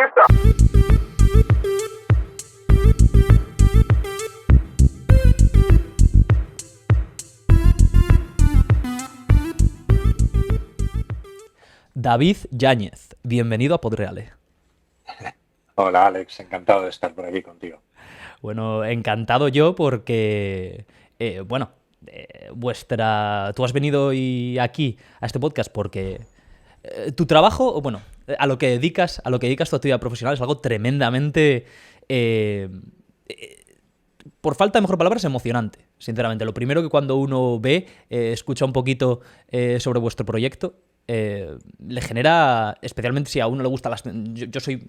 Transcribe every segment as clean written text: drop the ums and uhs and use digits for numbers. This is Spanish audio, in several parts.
pista! David Yáñez, bienvenido a Podreale. Hola Alex, encantado de estar por aquí contigo. Bueno, encantado yo porque, tú has venido hoy aquí a este podcast porque tu trabajo, o bueno, a lo que dedicas tu actividad profesional es algo tremendamente, eh, por falta de mejor palabra, es emocionante, sinceramente. Lo primero que cuando uno ve, escucha un poquito sobre vuestro proyecto, le genera, especialmente si a uno le gusta las... Yo soy,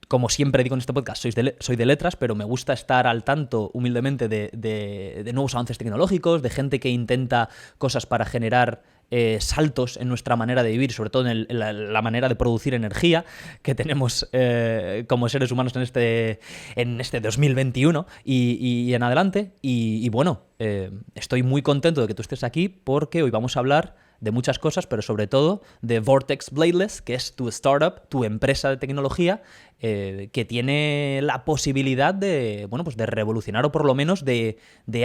como siempre digo en este podcast, soy de letras, pero me gusta estar al tanto, humildemente, de nuevos avances tecnológicos, de gente que intenta cosas para generar saltos en nuestra manera de vivir, sobre todo en la manera de producir energía que tenemos como seres humanos en este 2021 y en adelante. Estoy muy contento de que tú estés aquí porque hoy vamos a hablar de muchas cosas, pero sobre todo de Vortex Bladeless, que es tu startup, tu empresa de tecnología, que tiene la posibilidad de, bueno, pues de revolucionar o por lo menos de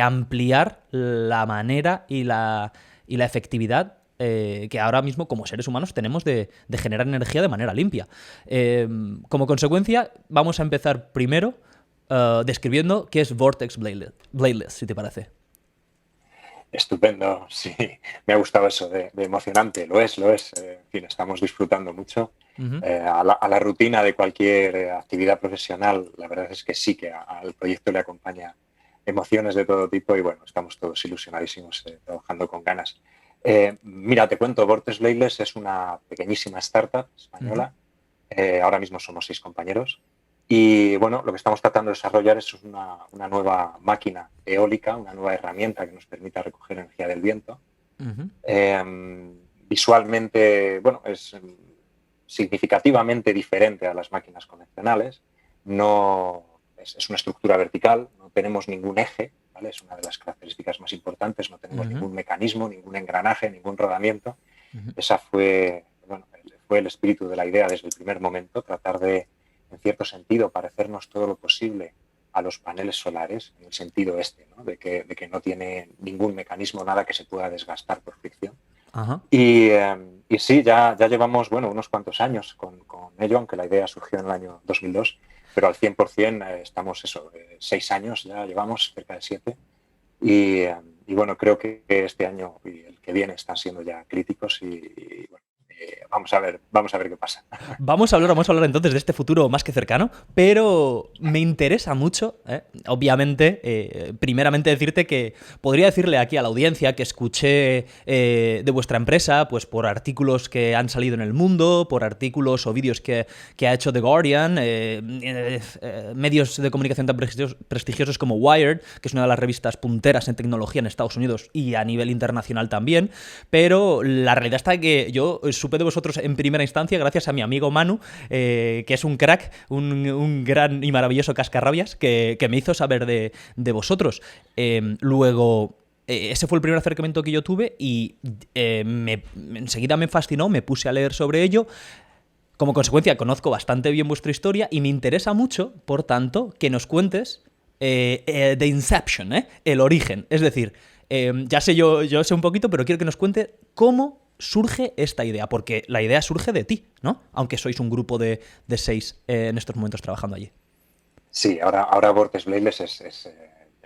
ampliar la manera y la efectividad que ahora mismo como seres humanos tenemos de generar energía de manera limpia. Como consecuencia, vamos a empezar primero describiendo qué es Vortex Bladeless, si te parece. Estupendo, sí, me ha gustado eso de emocionante, lo es. En fin, estamos disfrutando mucho. Uh-huh. A la rutina de cualquier actividad profesional, la verdad es que sí que al proyecto le acompaña emociones de todo tipo y bueno, estamos todos ilusionadísimos, trabajando con ganas. Mira, te cuento, Vortex Bladeless es una pequeñísima startup Uh-huh. española. Ahora mismo somos 6 compañeros. Y bueno, lo que estamos tratando de desarrollar es una nueva máquina eólica, una nueva herramienta que nos permita recoger energía del viento. Uh-huh. Visualmente, bueno, es significativamente diferente a las máquinas convencionales. No, es una estructura vertical, no tenemos ningún eje, ¿vale? Es una de las características más importantes, no tenemos Uh-huh. ningún mecanismo, ningún engranaje, ningún rodamiento. Uh-huh. Esa fue, bueno, fue el espíritu de la idea desde el primer momento, tratar de, en cierto sentido, parecernos todo lo posible a los paneles solares, en el sentido este, ¿no? de que no tiene ningún mecanismo, nada que se pueda desgastar por fricción. Uh-huh. Y sí, ya llevamos, bueno, unos cuantos años con ello, aunque la idea surgió en el año 2002, pero al 100% estamos, 6 años ya llevamos, cerca de 7, y bueno, creo que este año y el que viene están siendo ya críticos y bueno, vamos a ver qué pasa. Vamos a hablar entonces de este futuro más que cercano, pero me interesa mucho, obviamente, primeramente decirte que podría decirle aquí a la audiencia que escuché de vuestra empresa, pues por artículos que han salido en El Mundo, por artículos o vídeos que ha hecho The Guardian, medios de comunicación tan prestigiosos como Wired, que es una de las revistas punteras en tecnología en Estados Unidos y a nivel internacional también, pero la realidad está que yo supe de vosotros en primera instancia gracias a mi amigo Manu, que es un crack, un gran y maravilloso cascarrabias que me hizo saber de vosotros. Luego, ese fue el primer acercamiento que yo tuve y enseguida me fascinó, me puse a leer sobre ello. Como consecuencia, conozco bastante bien vuestra historia y me interesa mucho, por tanto, que nos cuentes The Inception, el origen. Es decir, yo sé un poquito, pero quiero que nos cuente cómo surge esta idea, porque la idea surge de ti, ¿no? Aunque sois un grupo de 6 en estos momentos trabajando allí. Sí, ahora Vortex Bladeless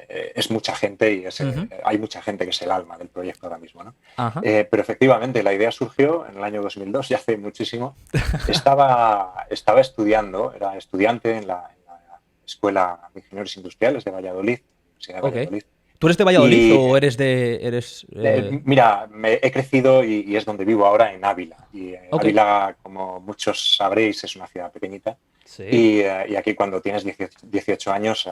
es mucha gente y Uh-huh. hay mucha gente que es el alma del proyecto ahora mismo, ¿no? Ajá. Pero efectivamente la idea surgió en el año 2002, ya hace muchísimo. Estaba estudiando, era estudiante en la Escuela de Ingenieros Industriales de Valladolid, Universidad de Ok. Valladolid. ¿Tú eres de Valladolid Y o eres de... eres... mira, he crecido y es donde vivo ahora, en Ávila. Y Ok. Ávila, como muchos sabréis, es una ciudad pequeñita. Sí. Y aquí cuando tienes 18 años,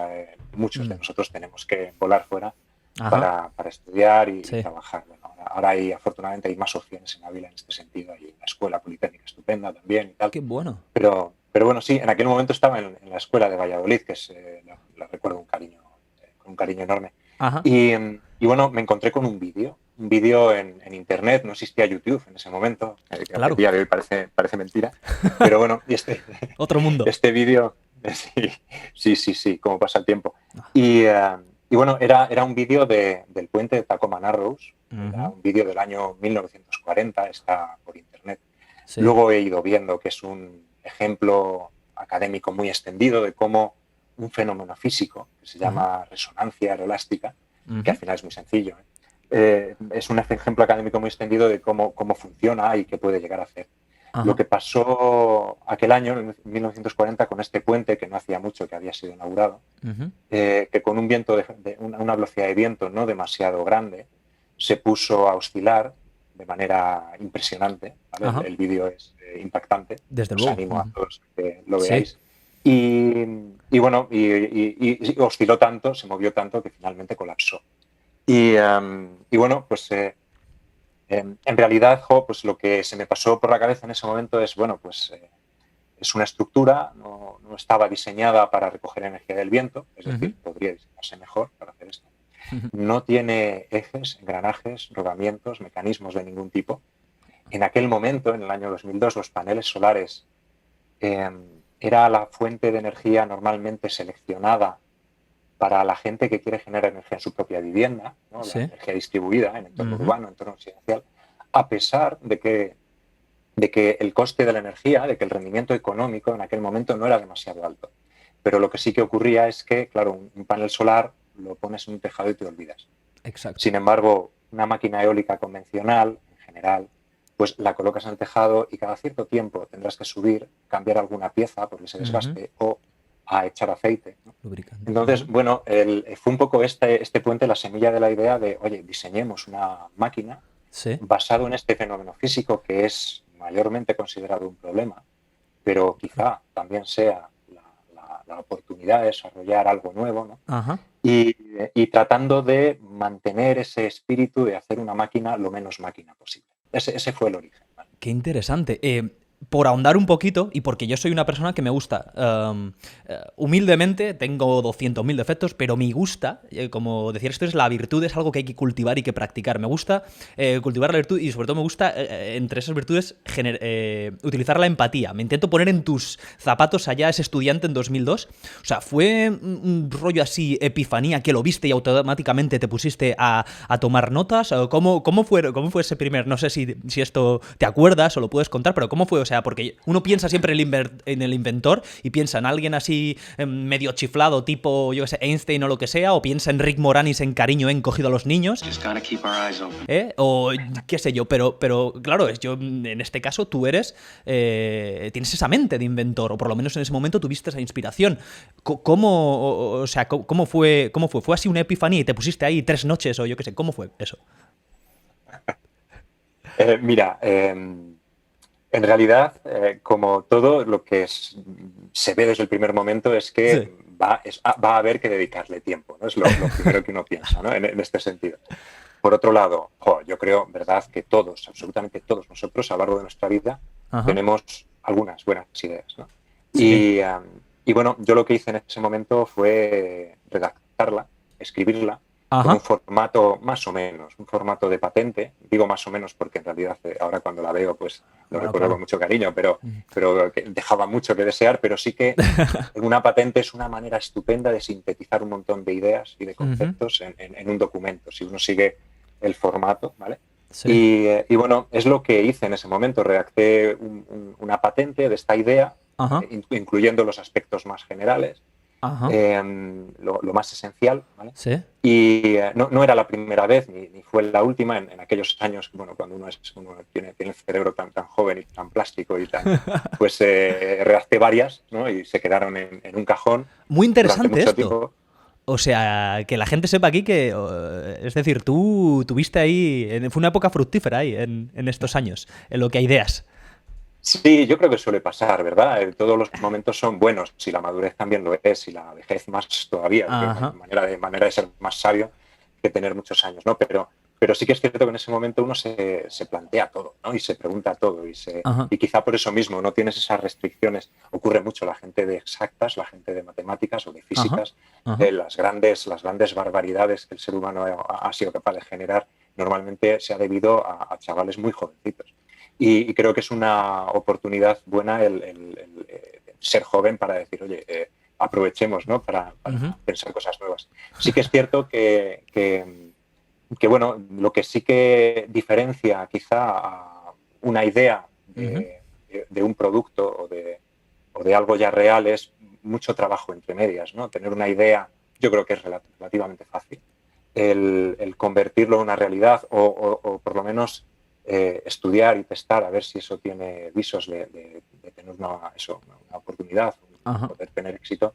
muchos de Mm. nosotros tenemos que volar fuera Ajá. para estudiar y Sí. trabajar. Bueno, ahora afortunadamente hay más opciones en Ávila en este sentido. Hay una escuela politécnica estupenda también y tal. Qué bueno. Pero bueno, sí, en aquel momento estaba en la escuela de Valladolid, que la recuerdo con un cariño enorme. Ajá. Y bueno, me encontré con un vídeo un vídeo en internet, no existía YouTube en ese momento, que Claro. a día de hoy parece mentira, pero bueno, y Otro mundo. este vídeo, sí, cómo pasa el tiempo. Y bueno, era un vídeo del puente de Tacoma Narrows, era un vídeo del año 1940, está por internet. Sí. Luego he ido viendo que es un ejemplo académico muy extendido de cómo un fenómeno físico, que se llama resonancia aeroelástica, que al final es muy sencillo, es un ejemplo académico muy extendido de cómo funciona y qué puede llegar a hacer. Ajá. Lo que pasó aquel año, en 1940, con este puente, que no hacía mucho que había sido inaugurado, que con un viento una velocidad de viento no demasiado grande, se puso a oscilar de manera impresionante. ¿Vale? El vídeo es impactante. Desde Os luego. animo a todos que lo Sí. veáis. Y bueno, y osciló tanto, se movió tanto que finalmente colapsó. Y bueno, pues en realidad, pues lo que se me pasó por la cabeza en ese momento es, bueno, pues es una estructura, no estaba diseñada para recoger energía del viento, es decir, podría diseñarse mejor para hacer esto. No tiene ejes, engranajes, rodamientos, mecanismos de ningún tipo. En aquel momento, en el año 2002, los paneles solares era la fuente de energía normalmente seleccionada para la gente que quiere generar energía en su propia vivienda, ¿no? Sí. La energía distribuida en entorno urbano, en entorno residencial, a pesar de que el coste de la energía, de que el rendimiento económico en aquel momento no era demasiado alto. Pero lo que sí que ocurría es que, claro, un panel solar lo pones en un tejado y te olvidas. Exacto. Sin embargo, una máquina eólica convencional, en general, pues la colocas en el tejado y cada cierto tiempo tendrás que subir, cambiar alguna pieza porque se desgaste o a echar aceite, ¿no? Lubricante. Entonces, bueno, fue un poco este puente la semilla de la idea de, oye, diseñemos una máquina basado en este fenómeno físico que es mayormente considerado un problema, pero quizá también sea la oportunidad de desarrollar algo nuevo, ¿no? Ajá. Y tratando de mantener ese espíritu de hacer una máquina lo menos máquina posible. Ese fue el origen, ¿vale? Qué interesante. Por ahondar un poquito, y porque yo soy una persona que me gusta, humildemente, tengo 200.000 defectos, pero me gusta, como decir, esto es la virtud, es algo que hay que cultivar y que practicar. Me gusta cultivar la virtud y sobre todo me gusta, entre esas virtudes, utilizar la empatía. Me intento poner en tus zapatos allá, ese estudiante en 2002. O sea, fue un rollo así, epifanía, que lo viste y automáticamente te pusiste a tomar notas. ¿Cómo fue ese primer? No sé si esto te acuerdas o lo puedes contar, pero ¿cómo fue? O sea, porque uno piensa siempre en el inventor y piensa en alguien así medio chiflado, tipo, yo qué sé, Einstein o lo que sea, o piensa en Rick Moranis en Cariño encogido a los niños. O qué sé yo, pero claro, en este caso tú eres, tienes esa mente de inventor, o por lo menos en ese momento tuviste esa inspiración. ¿Cómo fue? ¿Fue así una epifanía y te pusiste ahí 3 noches o yo qué sé? ¿Cómo fue eso? Mira, en realidad, como todo lo que se ve desde el primer momento es que va a haber que dedicarle tiempo, ¿no? Es lo primero que uno piensa, ¿no? en este sentido. Por otro lado, yo creo, verdad, que todos, absolutamente todos nosotros, a lo largo de nuestra vida, tenemos algunas buenas ideas, ¿no? Sí. Y bueno, yo lo que hice en ese momento fue redactarla, escribirla, con un formato más o menos, un formato de patente. Digo más o menos porque en realidad ahora cuando la veo pues lo recuerdo con mucho cariño, pero que dejaba mucho que desear, pero sí que una patente es una manera estupenda de sintetizar un montón de ideas y de conceptos en un documento, si uno sigue el formato, ¿vale? Sí. Y bueno, es lo que hice en ese momento, redacté una patente de esta idea, incluyendo los aspectos más generales, lo más esencial, ¿vale? Sí. Y no era la primera vez ni fue la última en aquellos años, bueno, cuando uno tiene el cerebro tan joven y tan plástico y tan, pues redacté varias, ¿no? Y se quedaron en un cajón. Muy interesante durante mucho esto. tiempo. O sea, que la gente sepa aquí que, es decir, tú tuviste ahí, fue una época fructífera ahí en estos años, en lo que hay ideas. Sí, yo creo que suele pasar, ¿verdad? Todos los momentos son buenos, si la madurez también lo es, y la vejez más todavía, manera de ser más sabio que tener muchos años, ¿no? Pero sí que es cierto que en ese momento uno se plantea todo, ¿no? Y se pregunta todo, y quizá por eso mismo no tienes esas restricciones. Ocurre mucho la gente de exactas, la gente de matemáticas o de físicas, las grandes barbaridades que el ser humano ha sido capaz de generar normalmente se ha debido a chavales muy jovencitos. Y creo que es una oportunidad buena el ser joven para decir, oye, aprovechemos, ¿no? para pensar cosas nuevas. Sí que es cierto que, bueno, lo que sí que diferencia quizá a una idea de un producto o de algo ya real es mucho trabajo entre medias, ¿no? Tener una idea, yo creo que es relativamente fácil. El convertirlo en una realidad o por lo menos estudiar y testar a ver si eso tiene visos de tener una oportunidad, poder tener éxito,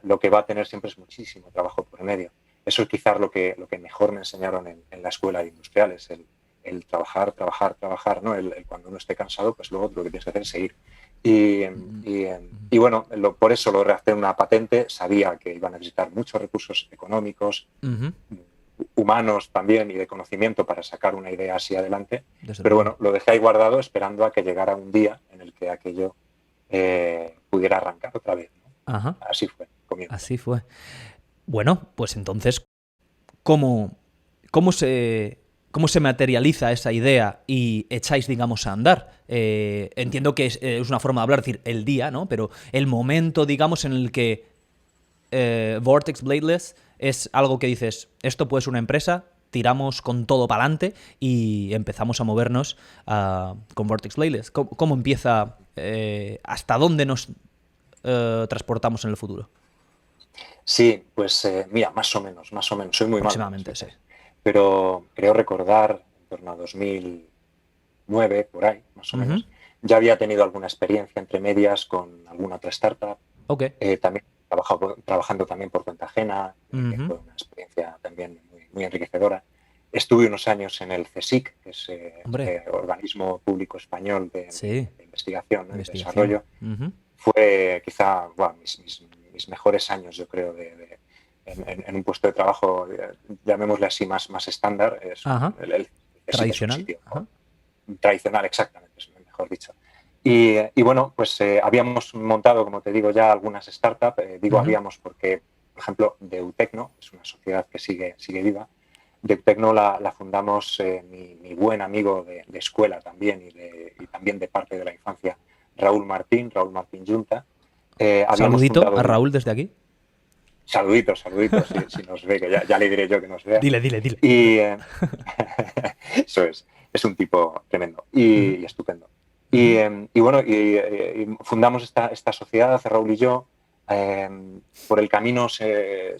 lo que va a tener siempre es muchísimo trabajo por medio. Eso es quizás lo que mejor me enseñaron en la escuela de industriales, el trabajar, ¿no? Cuando uno esté cansado, pues luego lo que tienes que hacer es seguir. Y bueno, por eso lo redacté en una patente, sabía que iba a necesitar muchos recursos económicos, humanos también y de conocimiento para sacar una idea así adelante, pero bueno, lo dejé ahí guardado esperando a que llegara un día en el que aquello pudiera arrancar otra vez, ¿no? Así fue, comienzo. Así fue. Bueno, pues entonces, ¿cómo se materializa esa idea y echáis, digamos, a andar? Entiendo que es una forma de hablar, decir, el día, ¿no? Pero el momento, digamos, en el que Vortex Bladeless es algo que dices, esto puede ser una empresa, tiramos con todo para adelante y empezamos a movernos con Vortex Bladeless. ¿Cómo empieza? ¿Hasta dónde nos transportamos en el futuro? Sí, pues mira, más o menos. Soy muy malo. Aproximadamente, sí. Pero creo recordar, en torno a 2009, por ahí, más o menos, ya había tenido alguna experiencia entre medias con alguna otra startup. Okay. También trabajando también por cuenta ajena, que fue una experiencia también muy enriquecedora. Estuve unos años en el CSIC, que es el organismo público español de investigación y desarrollo. Fue quizá mis mejores años, yo creo, en un puesto de trabajo, llamémosle así, más estándar. Es el tradicional. Es un sitio tradicional, exactamente, es mejor dicho. Y bueno, pues habíamos montado, como te digo, ya algunas startups. Digo habíamos porque, por ejemplo, Deutecno, es una sociedad que sigue viva. Deutecno la fundamos mi buen amigo de escuela también y también de parte de la infancia, Raúl Martín Junta. Saludito a Raúl desde aquí. Saluditos, si nos ve, que ya le diré yo que nos vea. Dile. Y eso es un tipo tremendo y estupendo. Y bueno, fundamos esta sociedad, Raúl y yo. Por el camino se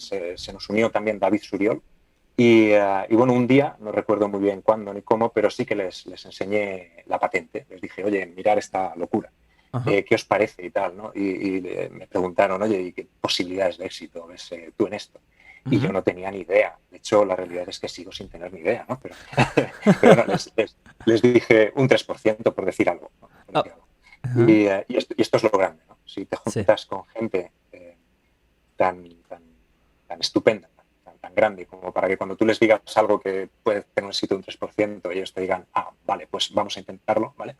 nos unió también David Suriol. Y bueno, un día, no recuerdo muy bien cuándo ni cómo, pero sí que les enseñé la patente. Les dije, oye, mirar esta locura. ¿Qué os parece y tal? ¿No? Y me preguntaron, oye, ¿y qué posibilidades de éxito ves tú en esto? Y yo no tenía ni idea. De hecho, la realidad es que sigo sin tener ni idea, ¿no? Pero no, les dije un 3%, por decir algo, ¿no? Y esto es lo grande, ¿no? Si te juntas con gente tan estupenda, tan grande, como para que cuando tú les digas algo que puede tener un éxito de un 3%, ellos te digan, vale, pues vamos a intentarlo, ¿vale?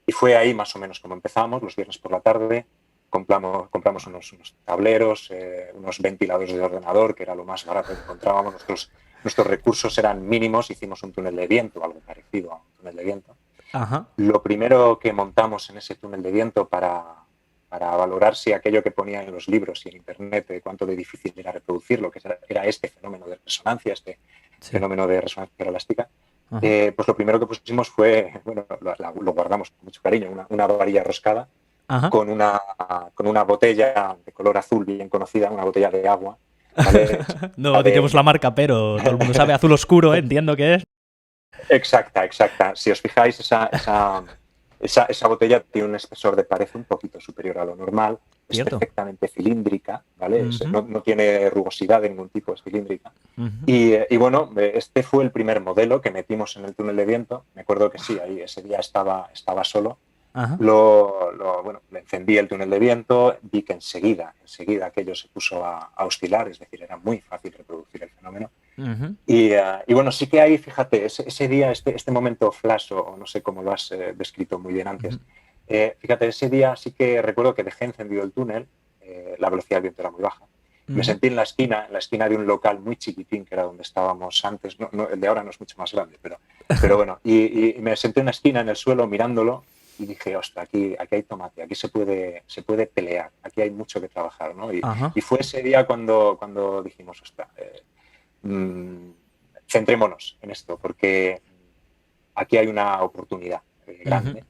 Y fue ahí más o menos como empezamos, los viernes por la tarde. Compramos unos tableros, unos ventiladores de ordenador, que era lo más barato que encontrábamos. Nuestros recursos eran mínimos, hicimos un túnel de viento, algo parecido a un túnel de viento. Lo primero que montamos en ese túnel de viento para valorar si aquello que ponía en los libros y en internet, cuánto de difícil era reproducirlo, que era este fenómeno de resonancia, fenómeno de resonancia elástica, pues lo primero que pusimos fue, bueno, lo guardamos con mucho cariño, una varilla roscada con una botella de color azul bien conocida, una botella de agua. ¿Vale? No diremos la marca, pero todo el mundo sabe, azul oscuro, entiendo que es. Exacta. Si os fijáis, esa botella tiene un espesor de pared un poquito superior a lo normal. Es perfectamente cilíndrica, ¿vale? No tiene rugosidad de ningún tipo, es cilíndrica. Y bueno, este fue el primer modelo que metimos en el túnel de viento. Me acuerdo que sí, ahí ese día estaba solo. Bueno, le encendí el túnel de viento, vi que enseguida aquello se puso a oscilar, es decir, era muy fácil reproducir el fenómeno. Y bueno, sí que hay, fíjate, ese día, este momento flash, o no sé cómo lo has descrito muy bien antes, fíjate, ese día sí que recuerdo que dejé encendido el túnel, la velocidad del viento era muy baja, Me senté en la esquina de un local muy chiquitín, que era donde estábamos antes. El de ahora no es mucho más grande, pero bueno. Y me senté en la esquina, en el suelo, mirándolo, y dije, ostras, aquí hay tomate, aquí se puede pelear, aquí hay mucho que trabajar, ¿no? Ajá. Y fue ese día cuando dijimos, ostras, centrémonos en esto, porque aquí hay una oportunidad Ujú. grande.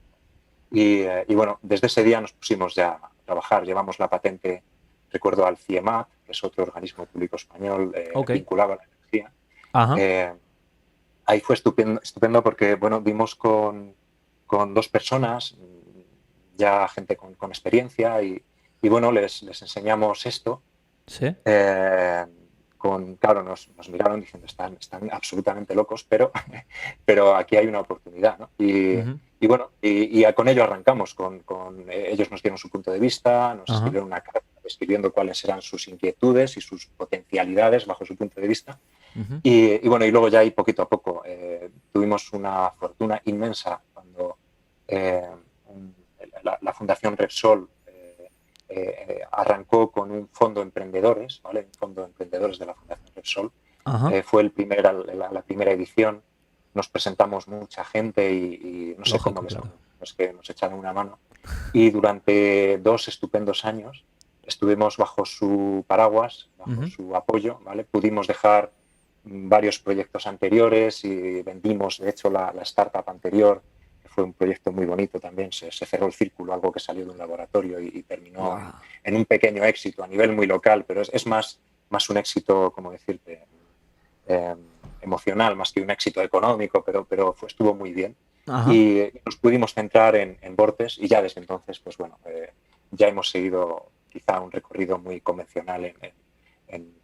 Y bueno, desde ese día nos pusimos ya a trabajar. Llevamos la patente, recuerdo, al CIEMAT, que es otro organismo público español Ok. vinculado a la energía. Ajá. Eh, Ahí fue estupendo porque, bueno, vimos con dos personas, ya gente con experiencia, y bueno, les enseñamos esto. Sí. Eh, claro, nos miraron diciendo, están absolutamente locos, pero aquí hay una oportunidad, ¿no? Ujú. Y bueno, con ello arrancamos. Ellos nos dieron su punto de vista, nos Ajá. escribieron una carta describiendo cuáles eran sus inquietudes y sus potencialidades bajo su punto de vista. Ujú. Y bueno, y luego ya ahí poquito a poco tuvimos una fortuna inmensa cuando eh, la Fundación Repsol arrancó con un fondo de emprendedores, ¿vale? Un fondo de emprendedores de la Fundación Repsol. Ajá. Fue la primera edición. Nos presentamos mucha gente y no sé cómo Lógico, claro. es que nos echaron una mano. Y durante 2 estupendos años estuvimos bajo su paraguas, bajo Ujú. su apoyo, ¿vale? Pudimos dejar varios proyectos anteriores y vendimos, de hecho, la startup anterior, que fue un proyecto muy bonito también. Se cerró el círculo, algo que salió de un laboratorio y terminó Guau. en un pequeño éxito a nivel muy local, pero es más un éxito, como decirte, eh, emocional, más que un éxito económico, pero estuvo muy bien. Ajá. Y nos pudimos centrar en Vortex, y ya desde entonces, pues bueno, ya hemos seguido quizá un recorrido muy convencional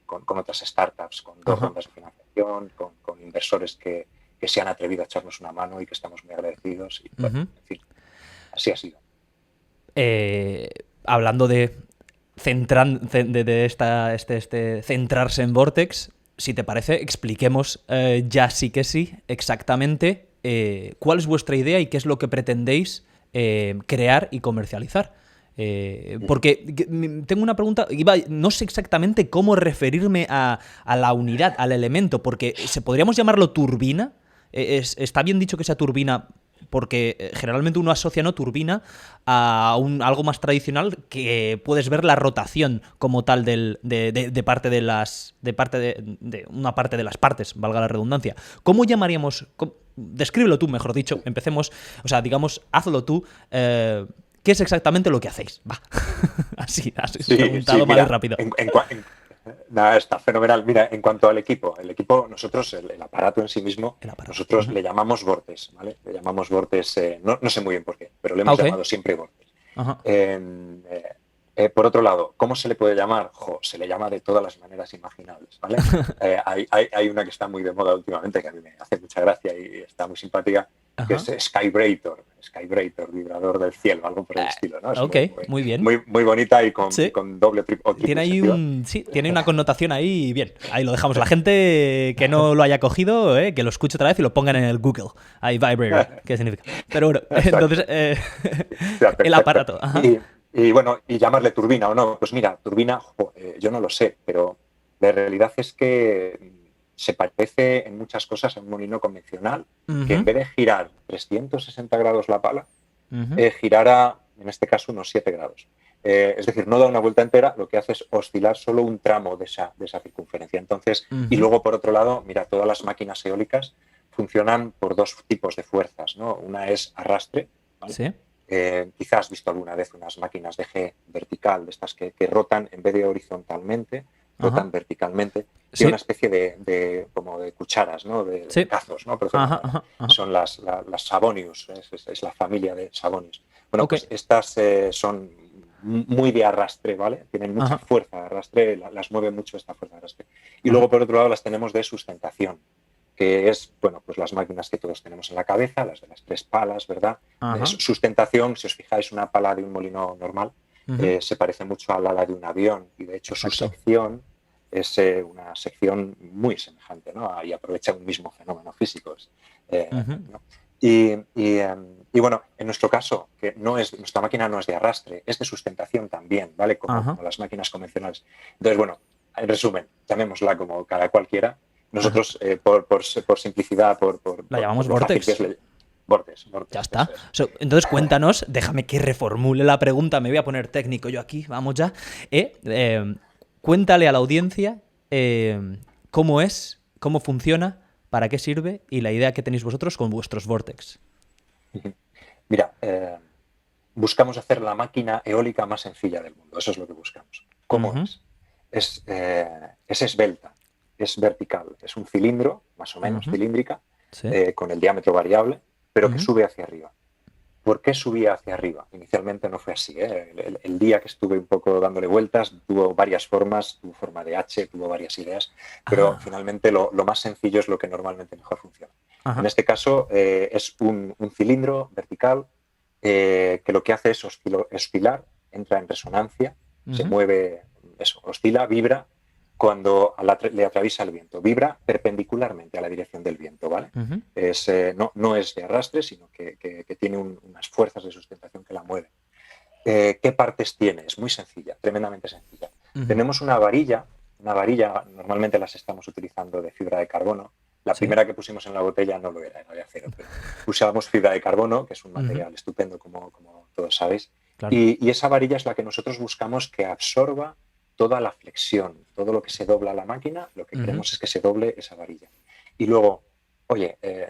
con otras startups, con 2 Ajá. rondas de financiación, con inversores que se han atrevido a echarnos una mano y que estamos muy agradecidos. Y bueno, Ujú. en fin, así ha sido. Hablando de, centrarse en Vortex, si te parece, expliquemos ya sí que sí exactamente cuál es vuestra idea y qué es lo que pretendéis crear y comercializar. Porque tengo una pregunta, no sé exactamente cómo referirme a la unidad, al elemento, porque podríamos llamarlo turbina. ¿Está bien dicho que sea turbina? Porque generalmente uno asocia, ¿no?, turbina a algo más tradicional, que puedes ver la rotación como tal de parte de las de una parte de las partes, valga la redundancia. ¿Cómo llamaríamos? Descríbelo tú, mejor dicho. Empecemos, o sea, digamos, hazlo tú. ¿Qué es exactamente lo que hacéis? Va. Así Sí, preguntado mal y mira, rápido. nada, está fenomenal. Mira, en cuanto al equipo, nosotros, el aparato en sí mismo, El aparato. nosotros le llamamos Vortex, ¿vale? Le llamamos Vortex, no sé muy bien por qué, pero le Ah, hemos ok. llamado siempre Vortex. Ajá. Por otro lado, ¿cómo se le puede llamar? Se le llama de todas las maneras imaginables, ¿vale? Hay una que está muy de moda últimamente, que a mí me hace mucha gracia y está muy simpática, que Ajá. es Skybrator, vibrador del cielo, algo por el estilo, ¿no? Es Ok, muy bien. muy bonita y Sí. con doble o Tiene triple ahí sentido. sí, tiene una connotación ahí, bien. Ahí lo dejamos. La gente que no lo haya cogido, que lo escuche otra vez y lo pongan en el Google. Ahí, vibrator, ¿qué significa? Pero bueno, Exacto. entonces, Ya, el perfecto. aparato. Ajá. Y bueno, y llamarle turbina o no, pues mira, turbina, yo no lo sé, pero la realidad es que se parece en muchas cosas a un molino convencional, que en Ujú, vez de girar 360 grados la pala, ujú, girará, en este caso, unos 7 grados. Es decir, no da una vuelta entera, lo que hace es oscilar solo un tramo de esa circunferencia. Entonces, y ujú. luego, por otro lado, mira, todas las máquinas eólicas funcionan por 2 tipos de fuerzas, ¿no? Una es arrastre, ¿vale? Sí. Quizás has visto alguna vez unas máquinas de G vertical, de estas que rotan en vez de horizontalmente, Ajá. rotan verticalmente. Tiene una Sí. especie como de cucharas, ¿no? De Sí. cazos, ¿no? Por decirlo de Ajá, alguna manera. ajá, ajá. Son las Savonius, es la familia de Savonius. Bueno, Ok. pues estas son muy de arrastre, ¿vale? Tienen mucha Ajá, fuerza de arrastre, las mueve mucho esta fuerza de arrastre. Y ajá, luego, por otro lado, las tenemos de sustentación, que es, bueno, pues las máquinas que todos tenemos en la cabeza, las de las 3 palas, ¿verdad? ajá. Sustentación, si os fijáis, una pala de un molino normal Ujú. se parece mucho al ala de un avión, y de hecho su Exacto. sección es una sección muy semejante, ¿no? Y aprovecha un mismo fenómeno físico. Ujú. ¿No? Y bueno, en nuestro caso, que nuestra máquina no es de arrastre, es de sustentación también, ¿vale? Ajá. Como las máquinas convencionales. Entonces, bueno, en resumen, llamémosla como cada cualquiera. Nosotros, por simplicidad, La llamamos por lo fácil Vortex. que es Vortex. Ya está. Entonces cuéntanos, déjame que reformule la pregunta, me voy a poner técnico yo aquí, vamos ya. Cuéntale a la audiencia cómo es, cómo funciona, para qué sirve y la idea que tenéis vosotros con vuestros Vortex. Mira, buscamos hacer la máquina eólica más sencilla del mundo, eso es lo que buscamos. ¿Cómo es? Es esbelta, es vertical, es un cilindro, más o menos cilíndrica, ¿Sí? Con el diámetro variable, pero que sube hacia arriba. ¿Por qué subía hacia arriba? Inicialmente no fue así. El día que estuve un poco dándole vueltas, tuvo varias formas, tuvo forma de H, tuvo varias ideas, pero finalmente lo más sencillo es lo que normalmente mejor funciona. En este caso es un cilindro vertical que lo que hace es oscilar, entra en resonancia, se mueve, oscila, vibra cuando le atraviesa el viento. Vibra perpendicularmente a la dirección del viento, ¿vale? No es de arrastre, sino que tiene unas fuerzas de sustentación que la mueven. ¿Qué partes tiene? Es muy sencilla, tremendamente sencilla. Tenemos una varilla, normalmente las estamos utilizando de fibra de carbono. La primera que pusimos en la botella no lo era de acero, pero usábamos fibra de carbono, que es un material estupendo, como todos sabéis. Claro. Y esa varilla es la que nosotros buscamos que absorba toda la flexión, todo lo que se dobla a la máquina, lo que queremos es que se doble esa varilla. Y luego,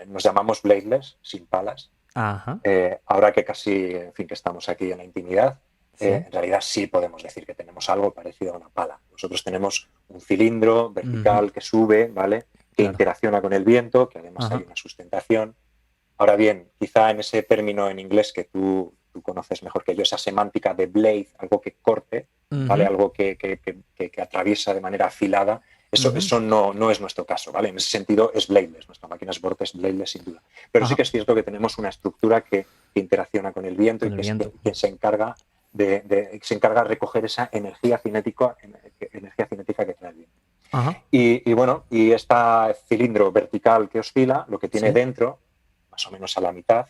nos llamamos bladeless, sin palas. Ahora que casi, en fin, que estamos aquí en la intimidad, en realidad sí podemos decir que tenemos algo parecido a una pala. Nosotros tenemos un cilindro vertical que sube, ¿vale? Que interacciona con el viento, que además hay una sustentación. Ahora bien, quizá en ese término en inglés que tú conoces mejor que yo, esa semántica de blade, algo que corte, ¿vale? Algo que atraviesa de manera afilada, eso no es nuestro caso, ¿vale? En ese sentido es bladeless, nuestra máquina es Vortex bladeless sin duda. Pero sí que es cierto que tenemos una estructura que interacciona con el viento que se encarga de recoger esa energía cinética que trae el viento. Y este cilindro vertical que oscila, lo que tiene dentro, más o menos a la mitad,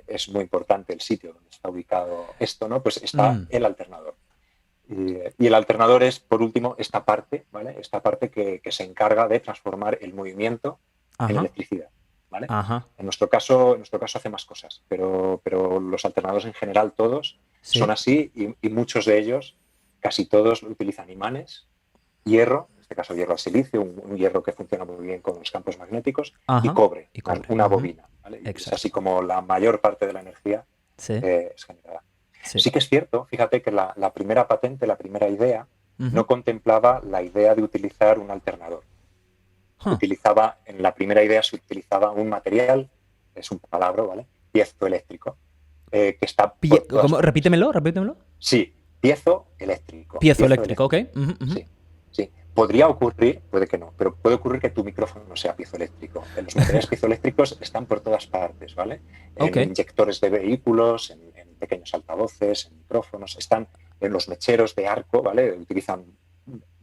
es muy importante el sitio donde está ubicado esto, ¿no? Pues está el alternador. Y el alternador es, por último, esta parte, ¿vale? Esta parte que se encarga de transformar el movimiento en electricidad, ¿vale? En nuestro caso hace más cosas, pero los alternadores en general todos son así y muchos de ellos, casi todos, utilizan imanes, hierro, en este caso hierro al silicio, un hierro que funciona muy bien con los campos magnéticos, y cobre. Una bobina, ¿vale? Es así como la mayor parte de la energía es generada. Sí que es cierto, fíjate que la primera patente, la primera idea, no contemplaba la idea de utilizar un alternador. En la primera idea se utilizaba un material, es un palabra, ¿vale? Piezoeléctrico, que está... ¿Cómo? Repítemelo. Sí, piezoeléctrico. Piezoeléctrico, ok. Sí. Podría ocurrir, puede que no, pero puede ocurrir que tu micrófono no sea piezoeléctrico. Los materiales piezoeléctricos están por todas partes, ¿vale? En inyectores de vehículos, en pequeños altavoces, en micrófonos, están en los mecheros de arco, ¿vale? Utilizan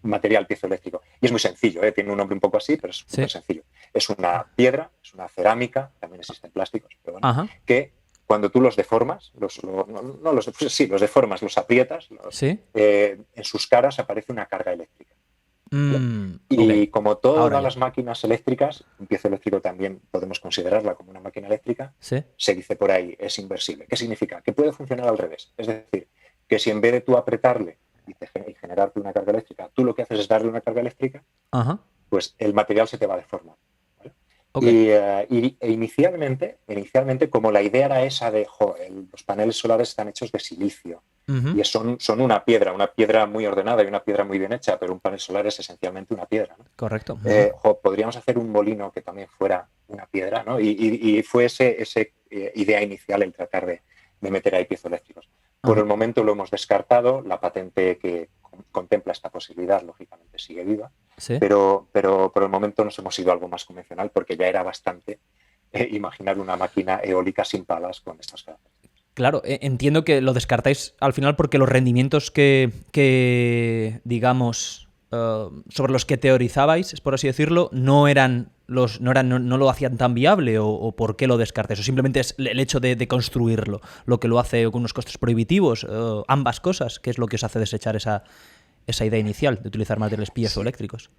material piezoeléctrico. Y es muy sencillo, tiene un nombre un poco así, pero es muy sencillo. Es una piedra, es una cerámica, también existen plásticos, pero bueno, que cuando tú los deformas, los deformas, los aprietas, en sus caras aparece una carga eléctrica. Y como todas las máquinas eléctricas, un piezoeléctrico también podemos considerarla como una máquina eléctrica, se dice por ahí, es inversible. ¿Qué significa? Que puede funcionar al revés. Es decir, que si en vez de tú apretarle y generarte una carga eléctrica, tú lo que haces es darle una carga eléctrica, pues el material se te va a deformar. ¿Vale? E inicialmente, como la idea era esa de los paneles solares están hechos de silicio, y son una piedra muy ordenada y una piedra muy bien hecha, pero un panel solar es esencialmente una piedra, ¿no? Correcto. Podríamos hacer un molino que también fuera una piedra, ¿no? Y fue esa idea inicial el tratar de meter ahí piezoeléctricos. Por el momento lo hemos descartado, la patente que contempla esta posibilidad lógicamente sigue viva, pero por el momento nos hemos ido a algo más convencional porque ya era bastante imaginar una máquina eólica sin palas con estas características. Claro, entiendo que lo descartáis al final porque los rendimientos que digamos, sobre los que teorizabais, por así decirlo, no lo hacían tan viable, o por qué lo descartáis, o simplemente es el hecho de construirlo lo que lo hace con unos costes prohibitivos, ambas cosas, ¿qué es lo que os hace desechar esa idea inicial de utilizar materiales Sí, piezoeléctricos.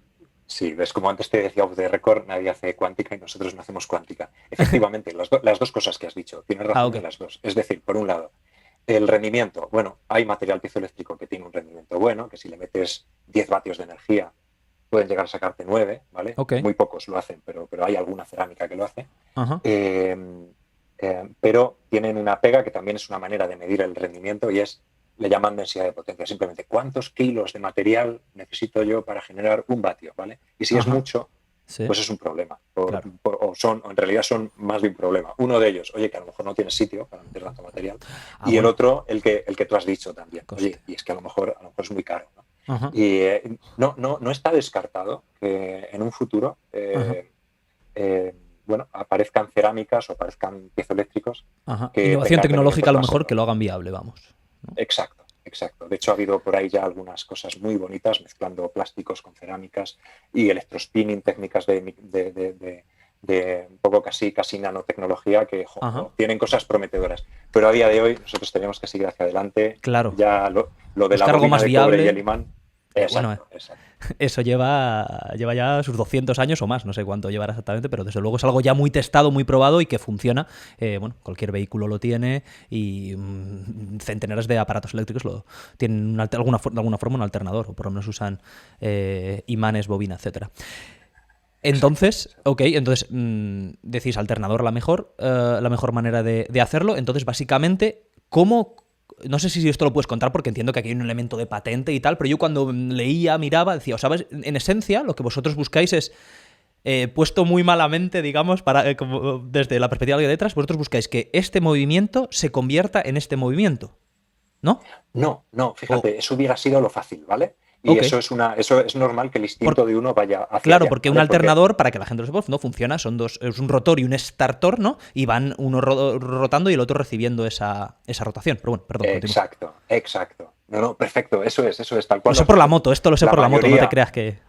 sí, ves como antes te decía off the record, nadie hace cuántica y nosotros no hacemos cuántica. Efectivamente, las dos cosas que has dicho, tienes Ah, razón ok. en las dos. Es decir, por un lado, el rendimiento. Bueno, hay material piezoeléctrico que tiene un rendimiento bueno, que si le metes 10 vatios de energía pueden llegar a sacarte 9, ¿vale? Ok. Muy pocos lo hacen, pero hay alguna cerámica que lo hace. Ajá. Eh, pero tienen una pega que también es una manera de medir el rendimiento y es, le llaman densidad de potencia. Simplemente, ¿cuántos kilos de material necesito yo para generar un vatio? ¿Vale? Y si es Ajá. mucho, Sí, pues es un problema. claro. O en realidad son más de un problema. Uno de ellos, oye, que a lo mejor no tienes sitio para meter tanto material. Ah, Y el bueno, otro, el que tú has dicho también. coste. Oye, y es que a lo mejor es muy caro, ¿no? Ajá. Y no está descartado que en un futuro Ajá. eh, bueno, aparezcan cerámicas o aparezcan piezoeléctricos Ajá. que Innovación tengan tecnológica a rendimientos lo más mejor que lo elevados. hagan viable, vamos. ¿No? Exacto, exacto. De hecho, ha habido por ahí ya algunas cosas muy bonitas mezclando plásticos con cerámicas y electrospinning, técnicas de un poco casi nanotecnología que Ajá. tienen cosas prometedoras. Pero a día de hoy nosotros tenemos que seguir hacia adelante. Claro. Ya lo de la Buscar algo bobina más de cobre y el viable. imán. Bueno, Exacto, exacto. eso lleva ya sus 200 años o más, no sé cuánto llevará exactamente, pero desde luego es algo ya muy testado, muy probado y que funciona. Bueno, cualquier vehículo lo tiene y centenares de aparatos eléctricos lo tienen de alguna forma un alternador, o por lo menos usan imanes, bobina, etcétera. Exacto, Entonces, exacto. ok, entonces decís alternador la mejor manera de hacerlo. Entonces, básicamente, ¿cómo? No sé si esto lo puedes contar porque entiendo que aquí hay un elemento de patente y tal, pero yo cuando leía, miraba, decía, o sabes, en esencia, lo que vosotros buscáis es, puesto muy malamente, digamos, como desde la perspectiva de letras, vosotros buscáis que este movimiento se convierta en este movimiento, ¿no? No, O, fíjate, eso hubiera sido lo fácil, ¿vale? Y ok. eso es normal que el instinto Por, de uno vaya hacia Claro, allá, porque un ¿vale? Porque, alternador, para que la gente lo sepa, no funciona, son dos, es un rotor y un startor, ¿no? Y van uno rotando y el otro recibiendo esa rotación. Pero bueno, perdón, continúo. exacto, exacto. No, perfecto, eso es, tal Lo cual lo sé has por la dicho tú. moto, esto lo sé La por la moto, no te mayoría, creas que...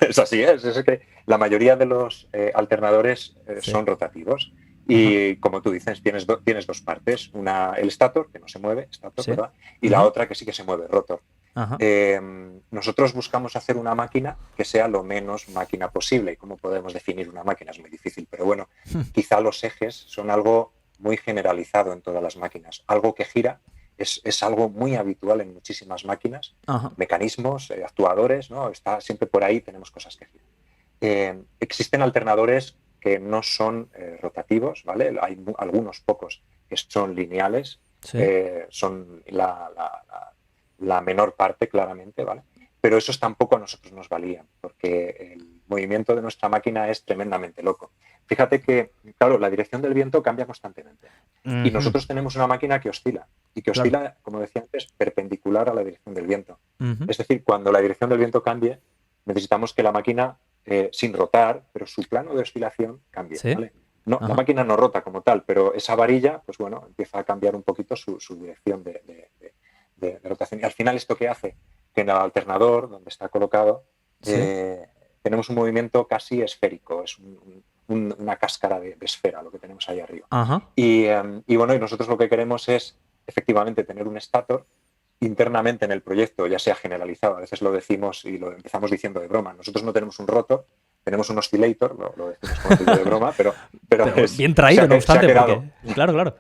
es así, es que la mayoría de los alternadores Sí. son rotativos. Ajá. Y como tú dices, tienes dos partes, una el stator, que no se mueve, stator, Sí. ¿verdad? Y la Ujú. otra que sí que se mueve, rotor. Ajá. Nosotros buscamos hacer una máquina que sea lo menos máquina posible. ¿Y cómo podemos definir una máquina? Es muy difícil, pero bueno, quizá los ejes son algo muy generalizado en todas las máquinas. Algo que gira es algo muy habitual en muchísimas máquinas, Ajá. mecanismos, actuadores, ¿no? Está siempre por ahí, tenemos cosas que giran. Existen alternadores que no son rotativos, ¿vale? Hay algunos pocos que son lineales, Sí. son la menor parte, claramente, ¿vale? Pero esos tampoco a nosotros nos valían, porque el movimiento de nuestra máquina es tremendamente loco. Fíjate que, claro, la dirección del viento cambia constantemente. Y Ujú. nosotros tenemos una máquina que oscila, y que Claro. oscila, como decía antes, perpendicular a la dirección del viento. Ujú. Es decir, cuando la dirección del viento cambie, necesitamos que la máquina, sin rotar, pero su plano de oscilación cambie, Sí. ¿vale? No, la Ajá. máquina no rota como tal, pero esa varilla, pues bueno, empieza a cambiar un poquito su dirección de rotación. Y al final, ¿esto qué hace? Que en el alternador, donde está colocado, Sí. tenemos un movimiento casi esférico, es una cáscara de esfera lo que tenemos ahí arriba. Ajá. Y bueno, y nosotros lo que queremos es efectivamente tener un stator internamente en el proyecto, ya sea generalizado, a veces lo decimos y lo empezamos diciendo de broma. Nosotros no tenemos un rotor, tenemos un oscillator, lo decimos como aquello de broma, pero Pero bien traído, no se ha obstante, quedado. porque... Claro, claro.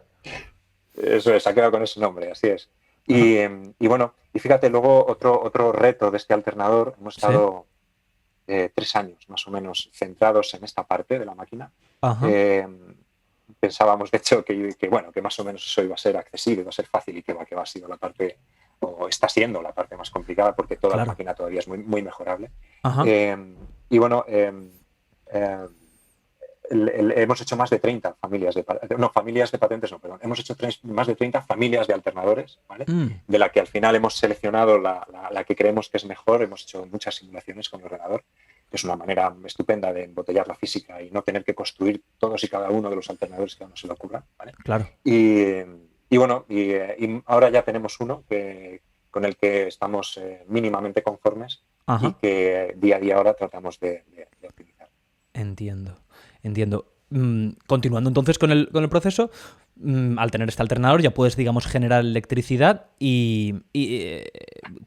Eso es, se ha quedado con ese nombre, así es. Ajá. Y bueno, y fíjate, luego otro reto de este alternador, hemos Sí. estado 3 años más o menos centrados en esta parte de la máquina. Ajá. Eh, Pensábamos, de hecho, bueno, que más o menos eso iba a ser accesible, iba a ser fácil y que va a ser la parte, o está siendo la parte más complicada porque toda la Claro. máquina todavía es muy, muy mejorable. Ajá. Eh, y bueno, eh, hemos hecho más de 30 familias familias de patentes, no, perdón, hemos hecho más de 30 familias de alternadores, ¿vale? Mm. De la que al final hemos seleccionado la que creemos que es mejor, hemos hecho muchas simulaciones con el ordenador, que es una manera estupenda de embotellar la física y no tener que construir todos y cada uno de los alternadores que a uno se le ocurra, ¿vale? Claro. Y bueno, y ahora ya tenemos uno con el que estamos mínimamente conformes y Ajá. que día a día ahora tratamos de optimizar. Entiendo. Entiendo. Continuando entonces con el proceso, al tener este alternador ya puedes, digamos, generar electricidad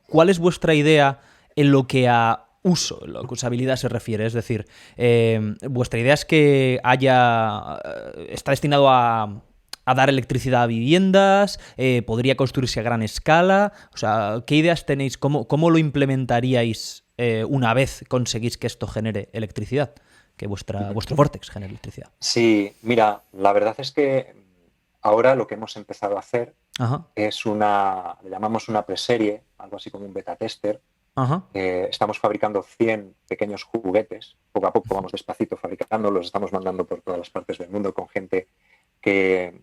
¿cuál es vuestra idea en lo que a uso, en lo que a usabilidad se refiere? Es decir, vuestra idea es que está destinado a dar electricidad a viviendas, podría construirse a gran escala, o sea, ¿qué ideas tenéis? ¿Cómo lo implementaríais una vez conseguís que esto genere electricidad? Que vuestro Vortex genere electricidad. Sí, mira, la verdad es que ahora lo que hemos empezado a hacer es le llamamos una preserie, algo así como un beta tester. Estamos fabricando 100 pequeños juguetes, poco a poco vamos despacito fabricando, los estamos mandando por todas las partes del mundo con gente que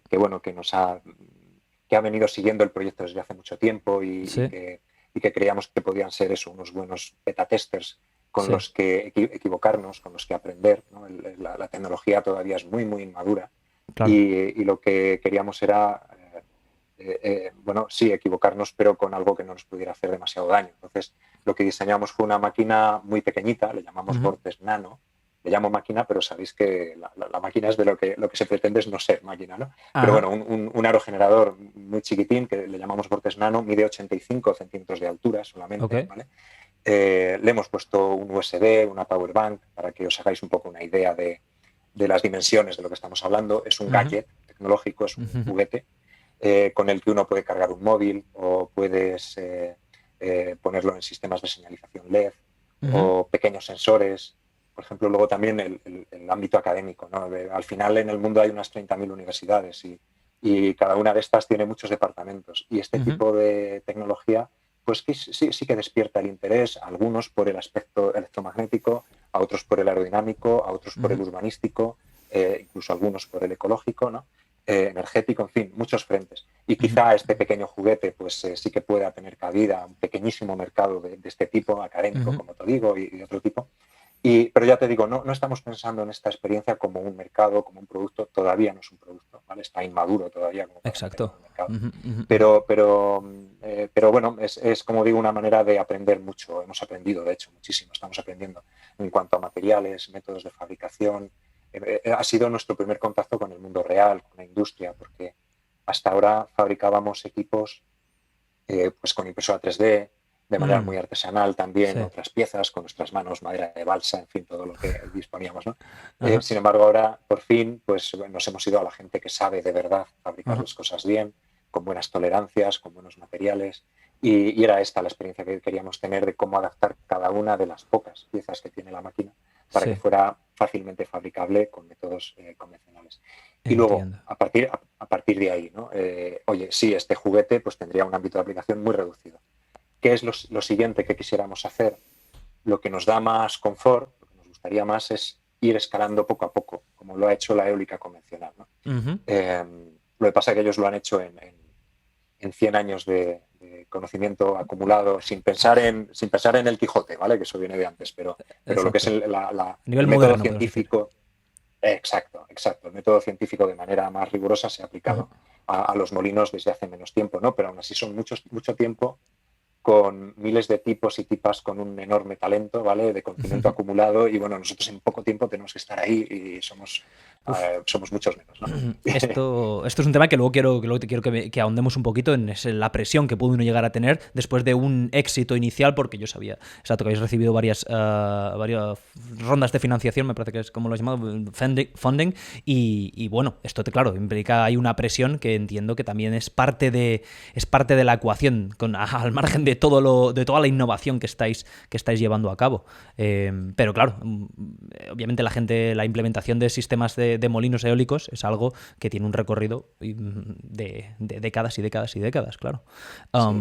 ha venido siguiendo el proyecto desde hace mucho tiempo y que creíamos que podían ser unos buenos beta testers con los que equivocarnos, con los que aprender, ¿no? La tecnología todavía es muy, muy inmadura. Claro. Y lo que queríamos era, sí, equivocarnos, pero con algo que no nos pudiera hacer demasiado daño. Entonces, lo que diseñamos fue una máquina muy pequeñita, le llamamos Vortex Nano. Le llamo máquina, pero sabéis que la máquina es de lo que se pretende es no ser máquina, ¿no? Pero bueno, un aerogenerador muy chiquitín, que le llamamos Vortex Nano, mide 85 centímetros de altura solamente, ¿vale? Le hemos puesto un USB, una power bank, para que os hagáis un poco una idea de las dimensiones de lo que estamos hablando. Es un gadget tecnológico, es un juguete con el que uno puede cargar un móvil o puedes ponerlo en sistemas de señalización LED o pequeños sensores. Por ejemplo, luego también el ámbito académico, ¿no? Al final en el mundo hay unas 30.000 universidades y cada una de estas tiene muchos departamentos. Y este tipo de tecnología pues sí que despierta el interés, a algunos por el aspecto electromagnético, a otros por el aerodinámico, a otros por el urbanístico, incluso algunos por el ecológico, ¿no? Energético, en fin, muchos frentes. Y quizá este pequeño juguete pues sí que pueda tener cabida, un pequeñísimo mercado de este tipo, académico, como te digo, y de otro tipo. Pero ya te digo, no estamos pensando en esta experiencia como un mercado, como un producto. Todavía no es un producto, ¿vale? Está inmaduro todavía como para Exacto. Mercado. Pero bueno, es como digo, una manera de aprender mucho. Hemos aprendido, de hecho, muchísimo. Estamos aprendiendo en cuanto a materiales, métodos de fabricación. Ha sido nuestro primer contacto con el mundo real, con la industria, porque hasta ahora fabricábamos equipos pues con impresora 3D, de manera muy artesanal también, otras piezas con nuestras manos, madera de balsa, en fin, todo lo que disponíamos, ¿no? Sin embargo, ahora, por fin, pues nos hemos ido a la gente que sabe de verdad fabricar las cosas bien, con buenas tolerancias, con buenos materiales, y era esta la experiencia que queríamos tener de cómo adaptar cada una de las pocas piezas que tiene la máquina para que fuera fácilmente fabricable con métodos convencionales. Y luego, a partir de ahí, ¿no? Oye, sí, este juguete pues tendría un ámbito de aplicación muy reducido. ¿Qué es lo siguiente que quisiéramos hacer? Lo que nos da más confort, lo que nos gustaría más es ir escalando poco a poco, como lo ha hecho la eólica convencional, ¿no? Lo que pasa es que ellos lo han hecho en 100 años de conocimiento acumulado, sin pensar en el Quijote, ¿vale? Que eso viene de antes, pero lo que es el método científico. Exacto. El método científico de manera más rigurosa se ha aplicado a los molinos desde hace menos tiempo, ¿no? Pero aún así son mucho tiempo, con miles de tipos y tipas con un enorme talento, ¿vale? De conocimiento acumulado, y bueno, nosotros en poco tiempo tenemos que estar ahí y somos muchos menos, ¿no? Esto es un tema que luego quiero que ahondemos un poquito en la presión que puede uno llegar a tener después de un éxito inicial, porque yo sabía, exacto, que habéis recibido varias rondas de financiación, me parece que es como lo has llamado, funding, y bueno, esto claro, implica hay una presión que entiendo que también es parte de la ecuación, al margen de toda la innovación que estáis llevando a cabo. Pero claro, obviamente la implementación de sistemas de molinos eólicos es algo que tiene un recorrido de décadas y décadas y décadas, claro.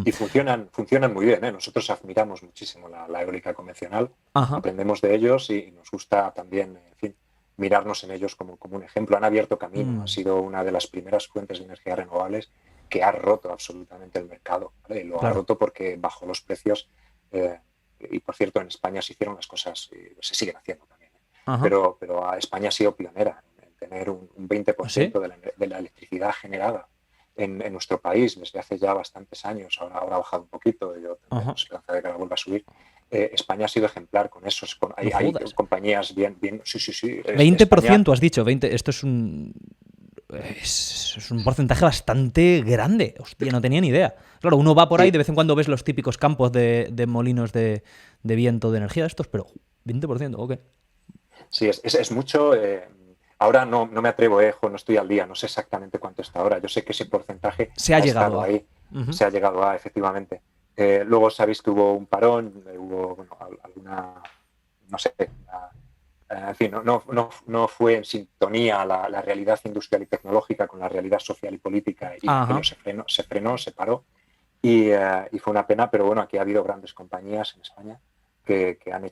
Y funcionan muy bien, ¿eh? Nosotros admiramos muchísimo la eólica convencional, aprendemos de ellos y nos gusta también, en fin, mirarnos en ellos como un ejemplo. Han abierto camino, ha sido una de las primeras fuentes de energía renovables que ha roto absolutamente el mercado, ¿vale? Lo ha roto porque bajó los precios, y por cierto en España se hicieron las cosas, se siguen haciendo también, pero España ha sido pionera en tener un 20% de la electricidad generada en nuestro país desde hace ya bastantes años. Ahora ha bajado un poquito, yo tengo esperanza de que ahora vuelva a subir. España ha sido ejemplar con eso. Hay compañías bien. Sí. 20% España, has dicho. 20, esto es un... es un porcentaje bastante grande. Hostia, no tenía ni idea. Claro, uno va por ahí, Sí, de vez en cuando ves los típicos campos de molinos de viento, de energía de estos, pero 20%, ok. sí, es mucho. Ahora no me atrevo, no estoy al día, no sé exactamente cuánto está ahora. Yo sé que ese porcentaje Se ha ha llegado estado a. ahí, Ujú. se ha llegado a, efectivamente. Luego sabéis que hubo un parón, hubo bueno, alguna, no sé, en fin, no fue en sintonía la realidad industrial y tecnológica con la realidad social y política y aquello Ajá. se frenó, se paró y fue una pena, pero bueno, aquí ha habido grandes compañías en España que han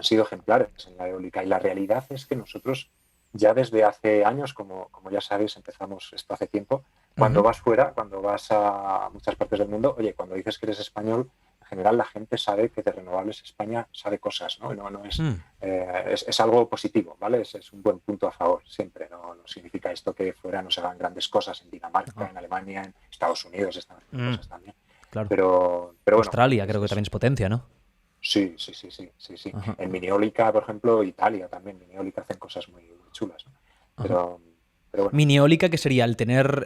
sido ejemplares en la eólica y la realidad es que nosotros ya desde hace años, como ya sabéis, empezamos esto hace tiempo, cuando Ujú. vas fuera, cuando vas a muchas partes del mundo, oye, cuando dices que eres español, en general la gente sabe que de renovables España sabe cosas, ¿no? No Mm. es algo positivo, ¿vale? Es un buen punto a favor siempre, no significa esto que fuera no se hagan grandes cosas en Dinamarca, Ah. en Alemania, en Estados Unidos están haciendo Mm. cosas también. Claro. Pero bueno, Australia creo que también es potencia, ¿no? sí, sí, sí, sí, sí, sí. Ajá. En Miniólica, por ejemplo, Italia también, Miniólica hacen cosas muy, muy chulas, ¿no? Ajá. Pero bueno, Mini eólica, que sería el tener,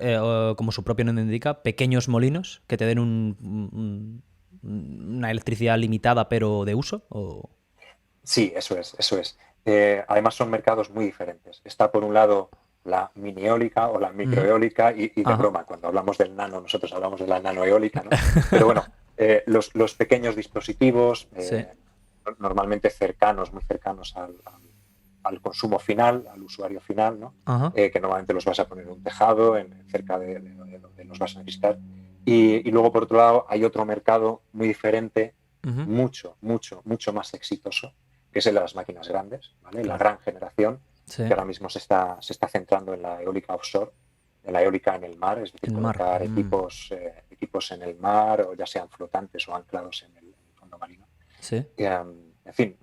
como su propio nombre indica, pequeños molinos que te den una electricidad limitada pero de uso. O... sí, eso es, eso es. Además son mercados muy diferentes. Está por un lado la mini-eólica o la Ujú. microeólica y de Ajá. broma, cuando hablamos del nano, nosotros hablamos de la nanoeólica, ¿no? Pero bueno, los pequeños dispositivos, Sí. normalmente cercanos, muy cercanos al consumo final, al usuario final, ¿no? Ajá. Que normalmente los vas a poner en un tejado, cerca de donde los vas a necesitar. Y luego, por otro lado, hay otro mercado muy diferente, Ujú. mucho, mucho, mucho más exitoso, que es el de las máquinas grandes, ¿vale? La Claro. gran generación, Sí. que ahora mismo se está centrando en la eólica offshore, en la eólica en el mar, es decir, En el mar. colocar Mm. equipos en el mar, o ya sean flotantes o anclados en el fondo marino. Sí. En fin,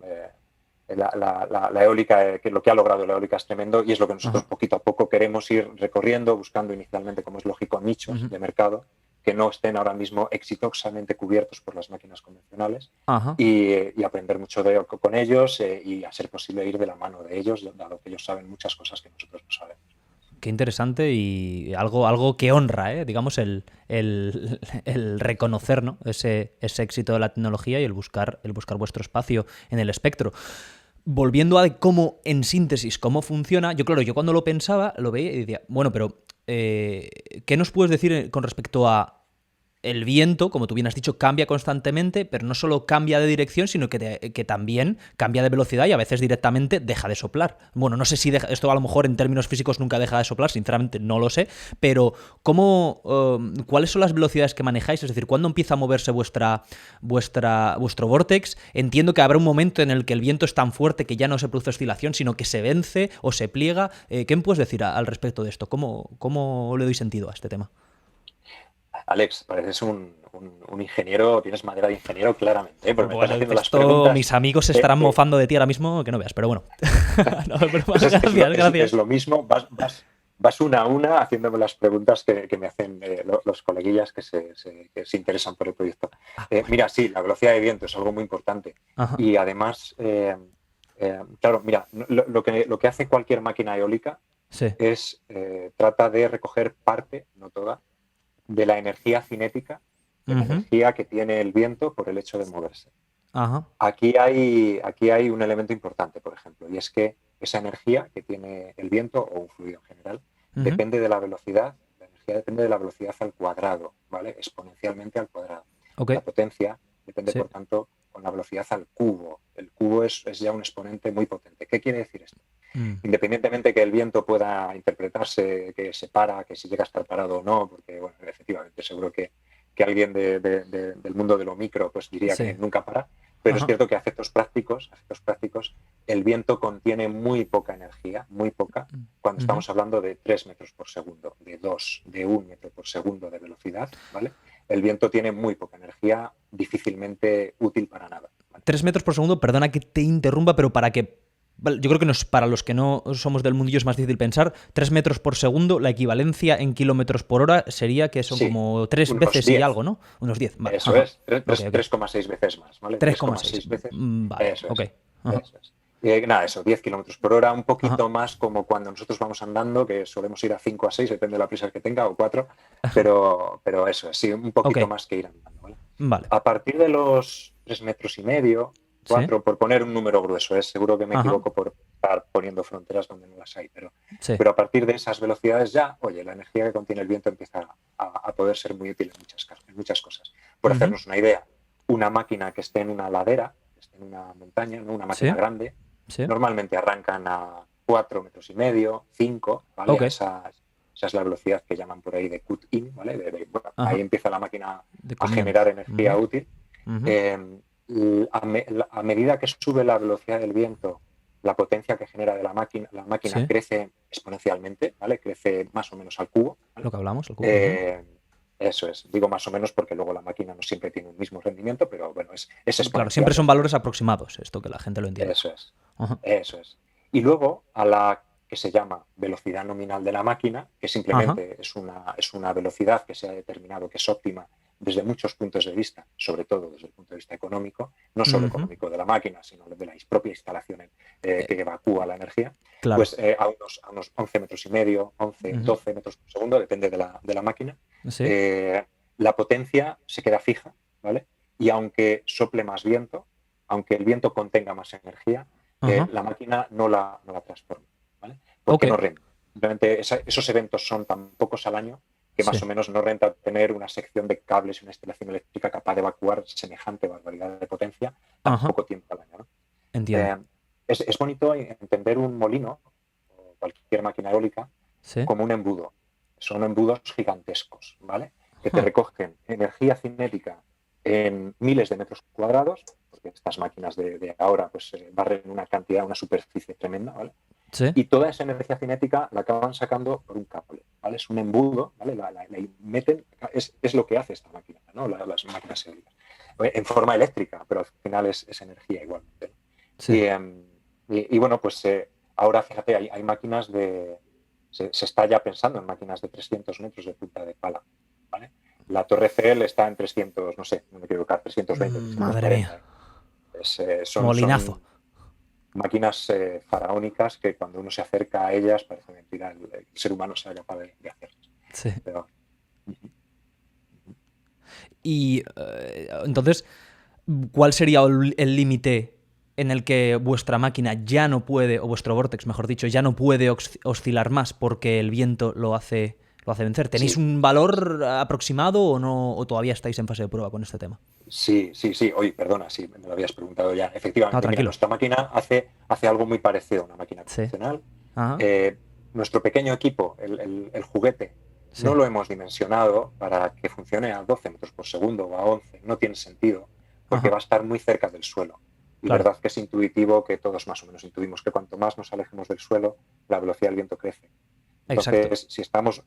la eólica, que lo que ha logrado la eólica es tremendo y es lo que nosotros Ajá. poquito a poco queremos ir recorriendo, buscando inicialmente, como es lógico, nichos Ujú. de mercado que no estén ahora mismo exitosamente cubiertos por las máquinas convencionales Ajá. y aprender mucho con ellos y a ser posible ir de la mano de ellos, dado que ellos saben muchas cosas que nosotros no sabemos. Qué interesante y algo que honra, digamos, el reconocer, ¿no? ese éxito de la tecnología y el buscar vuestro espacio en el espectro. Volviendo a cómo, en síntesis, cómo funciona, yo cuando lo pensaba, lo veía y decía, bueno, pero ¿qué nos puedes decir con respecto a el viento, como tú bien has dicho, cambia constantemente, pero no solo cambia de dirección, sino que también cambia de velocidad y a veces directamente deja de soplar? Bueno, no sé si esto a lo mejor en términos físicos nunca deja de soplar, sinceramente no lo sé, pero ¿cuáles son las velocidades que manejáis? Es decir, ¿cuándo empieza a moverse vuestro vórtex? Entiendo que habrá un momento en el que el viento es tan fuerte que ya no se produce oscilación, sino que se vence o se pliega. ¿Qué me puedes decir al respecto de esto? ¿Cómo le doy sentido a este tema? Alex, pareces un ingeniero, tienes madera de ingeniero claramente, porque me estás Bueno, haciendo las esto preguntas mis amigos se que, estarán que, mofando de ti ahora mismo, que no veas, pero bueno. No, pero pues es gracias, lo, es- es gracias. lo mismo, vas una a una haciéndome las preguntas que me hacen los coleguillas que se interesan por el proyecto. Ah, bueno. Mira, sí, la velocidad de viento es algo muy importante. Ajá. Y además, claro, mira, lo que hace cualquier máquina eólica Sí. es trata de recoger parte, no toda, de la energía cinética, de la Ujú. energía que tiene el viento por el hecho de moverse. Ajá. Aquí hay un elemento importante, por ejemplo, y es que esa energía que tiene el viento o un fluido en general Ujú. depende de la velocidad, la energía depende de la velocidad al cuadrado, ¿vale? Exponencialmente al cuadrado. Ok. La potencia depende, Sí. por tanto, con la velocidad al cubo. El cubo es ya un exponente muy potente. ¿Qué quiere decir esto? Mm. Independientemente que el viento pueda interpretarse que se para, que si llega a estar parado o no, porque, bueno, efectivamente, seguro que alguien del mundo de lo micro pues diría que Sí. nunca para, pero es Ajá. cierto que a efectos prácticos, el viento contiene muy poca energía, muy poca, cuando Ujú. estamos hablando de 3 metros por segundo, de 2, de 1 metro por segundo de velocidad, ¿vale? El viento tiene muy poca energía, difícilmente útil para nada, ¿vale? 3 metros por segundo, perdona que te interrumpa, pero para que. Vale, yo creo que para los que no somos del mundillo es más difícil pensar. 3 metros por segundo, la equivalencia en kilómetros por hora sería que son Sí, como 3 veces unos y 10. algo, ¿no? Unos 10, vale. Eso Ajá. es, Ok, ok. 3,6 veces más, ¿vale? 3,6. 3,6 veces, Vale, eso ok. es, Ajá. eso es. Nada, eso, 10 kilómetros por hora, un Ajá. poquito más como cuando nosotros vamos andando, que solemos ir a 5 a 6, depende de la prisa que tenga, o 4, pero eso, sí, un Ok, poquito más que ir andando, ¿vale? vale. A partir de los 3,5 metros, Sí, 4, por poner un número grueso, seguro que me ajá, equivoco por estar poniendo fronteras donde no las hay, sí. pero a partir de esas velocidades ya, oye, la energía que contiene el viento empieza a poder ser muy útil en muchas cosas. Por Ujú, hacernos una idea, una máquina que esté en una ladera, que esté en una montaña, ¿no? Una máquina sí, grande, sí. normalmente arrancan a 4,5 metros, 5, ¿vale? Ok, Esa es la velocidad que llaman por ahí de cut-in, ¿vale? Bueno, ahí ajá. empieza la máquina De a comienzo. generar Ujú, energía útil. ujú. Eh, a medida que sube la velocidad del viento, la potencia que genera de la máquina Sí, crece exponencialmente, ¿vale? Crece más o menos al cubo, ¿vale? lo que hablamos, el cubo. Ujú. Eh, Eso es, digo más o menos porque luego la máquina no siempre tiene un mismo rendimiento, pero bueno, es Claro, exponencial, siempre son básicamente. valores aproximados, esto que la gente lo entienda. Eso es. Ajá. Eso es. Y luego a la que se llama velocidad nominal de la máquina, que Ajá. simplemente es una velocidad que se ha determinado que es óptima desde muchos puntos de vista, sobre todo desde el punto de vista económico, no solo Ujú. económico de la máquina, sino de la propia instalación que evacúa la energía, Claro. pues a unos 11,5 metros, 11, Ujú. 12 metros por segundo, depende de la máquina, Sí. eh, la potencia se queda fija, ¿vale? Y aunque sople más viento, aunque el viento contenga más energía, Ajá. la máquina no la transforma, ¿vale? Ok. Porque no renta. Simplemente esos eventos son tan pocos al año que más Sí. o menos no renta tener una sección de cables y una instalación eléctrica capaz de evacuar semejante barbaridad de potencia tan Ajá. poco tiempo al año, ¿no? Entiendo. Eh, es bonito entender un molino o cualquier máquina eólica Sí. como un embudo. Son embudos gigantescos, ¿vale? Que te Huh. recogen energía cinética en miles de metros cuadrados, porque estas máquinas de ahora pues barren una cantidad, una superficie tremenda, ¿vale? Sí. Y toda esa energía cinética la acaban sacando por un cable, ¿vale? Es un embudo, ¿vale? La meten, es lo que hace esta máquina, ¿no? Las máquinas eólicas. En forma eléctrica, pero al final es energía igualmente, ¿no? Sí. Y bueno, pues ahora fíjate, hay máquinas se está ya pensando en máquinas de 300 metros de punta de pala, ¿vale? La Torre Eiffel está en 300, no sé, no me quiero equivocar, 320, Madre mía. 340. Son Molinazo. máquinas faraónicas que cuando uno se acerca a ellas parece mentira el ser humano sea capaz de hacerlas. Sí. Pero, Y entonces, ¿cuál sería el límite en el que vuestra máquina ya no puede, o vuestro Vortex, mejor dicho, ya no puede oscilar más porque el viento lo hace vencer? ¿Tenéis sí, un valor aproximado o no, o todavía estáis en fase de prueba con este tema? sí, sí, sí. Oye, perdona, sí, me lo habías preguntado ya. No, Efectivamente, mira, tranquilo. nuestra máquina hace algo muy parecido a una máquina Sí. convencional. Ajá. Nuestro pequeño equipo, el juguete, no Sí. lo hemos dimensionado para que funcione a 12 metros por segundo o a 11. No tiene sentido, porque Ajá. va a estar muy cerca del suelo. Y Claro. verdad que es intuitivo que todos más o menos intuimos que cuanto más nos alejemos del suelo, la velocidad del viento crece. Exacto. Entonces, si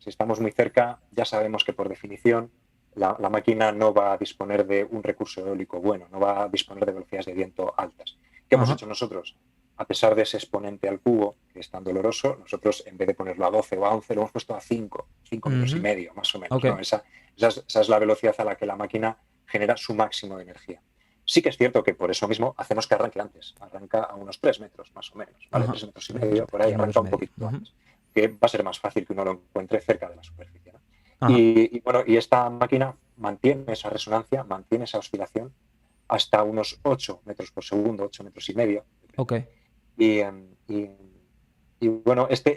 estamos muy cerca, ya sabemos que por definición la máquina no va a disponer de un recurso eólico bueno, no va a disponer de velocidades de viento altas. ¿Qué hemos Ajá. hecho nosotros? A pesar de ese exponente al cubo, que es tan doloroso, nosotros en vez de ponerlo a 12 o a 11, lo hemos puesto a 5 metros y Ujú. medio, más o menos, Ok. ¿no? Esa es la velocidad a la que la máquina genera su máximo de energía. Sí que es cierto que por eso mismo hacemos que arranque antes. Arranca a unos 3 metros, más o menos, ¿vale? Ajá. 3,5 metros, por ahí, 3 metros arranca y un medio. poquito Ujú. antes, que va a ser más fácil que uno lo encuentre cerca de la superficie, ¿no? Ajá. Y esta máquina mantiene esa resonancia, mantiene esa oscilación hasta unos 8 metros por segundo, 8 metros y medio. Ok. Y, y, y bueno, esto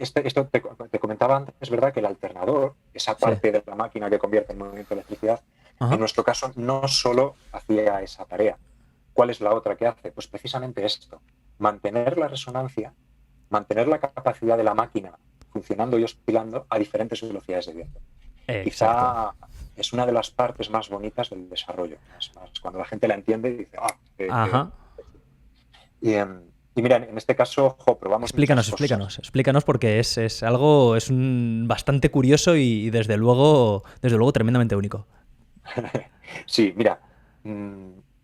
te comentaba antes, es verdad que el alternador, esa Sí. parte de la máquina que convierte el movimiento en electricidad, en Ajá. nuestro caso no solo hacía esa tarea. ¿Cuál es la otra que hace? Pues precisamente esto, mantener la resonancia, mantener la capacidad de la máquina funcionando y oscilando a diferentes velocidades de viento. Exacto. Quizá es una de las partes más bonitas del desarrollo, cuando la gente la entiende y dice, Ajá. y mira, en este caso, probamos muchas Explícanos, cosas. explícanos, explícanos porque es algo, es un bastante curioso y desde luego tremendamente único. Sí, mira,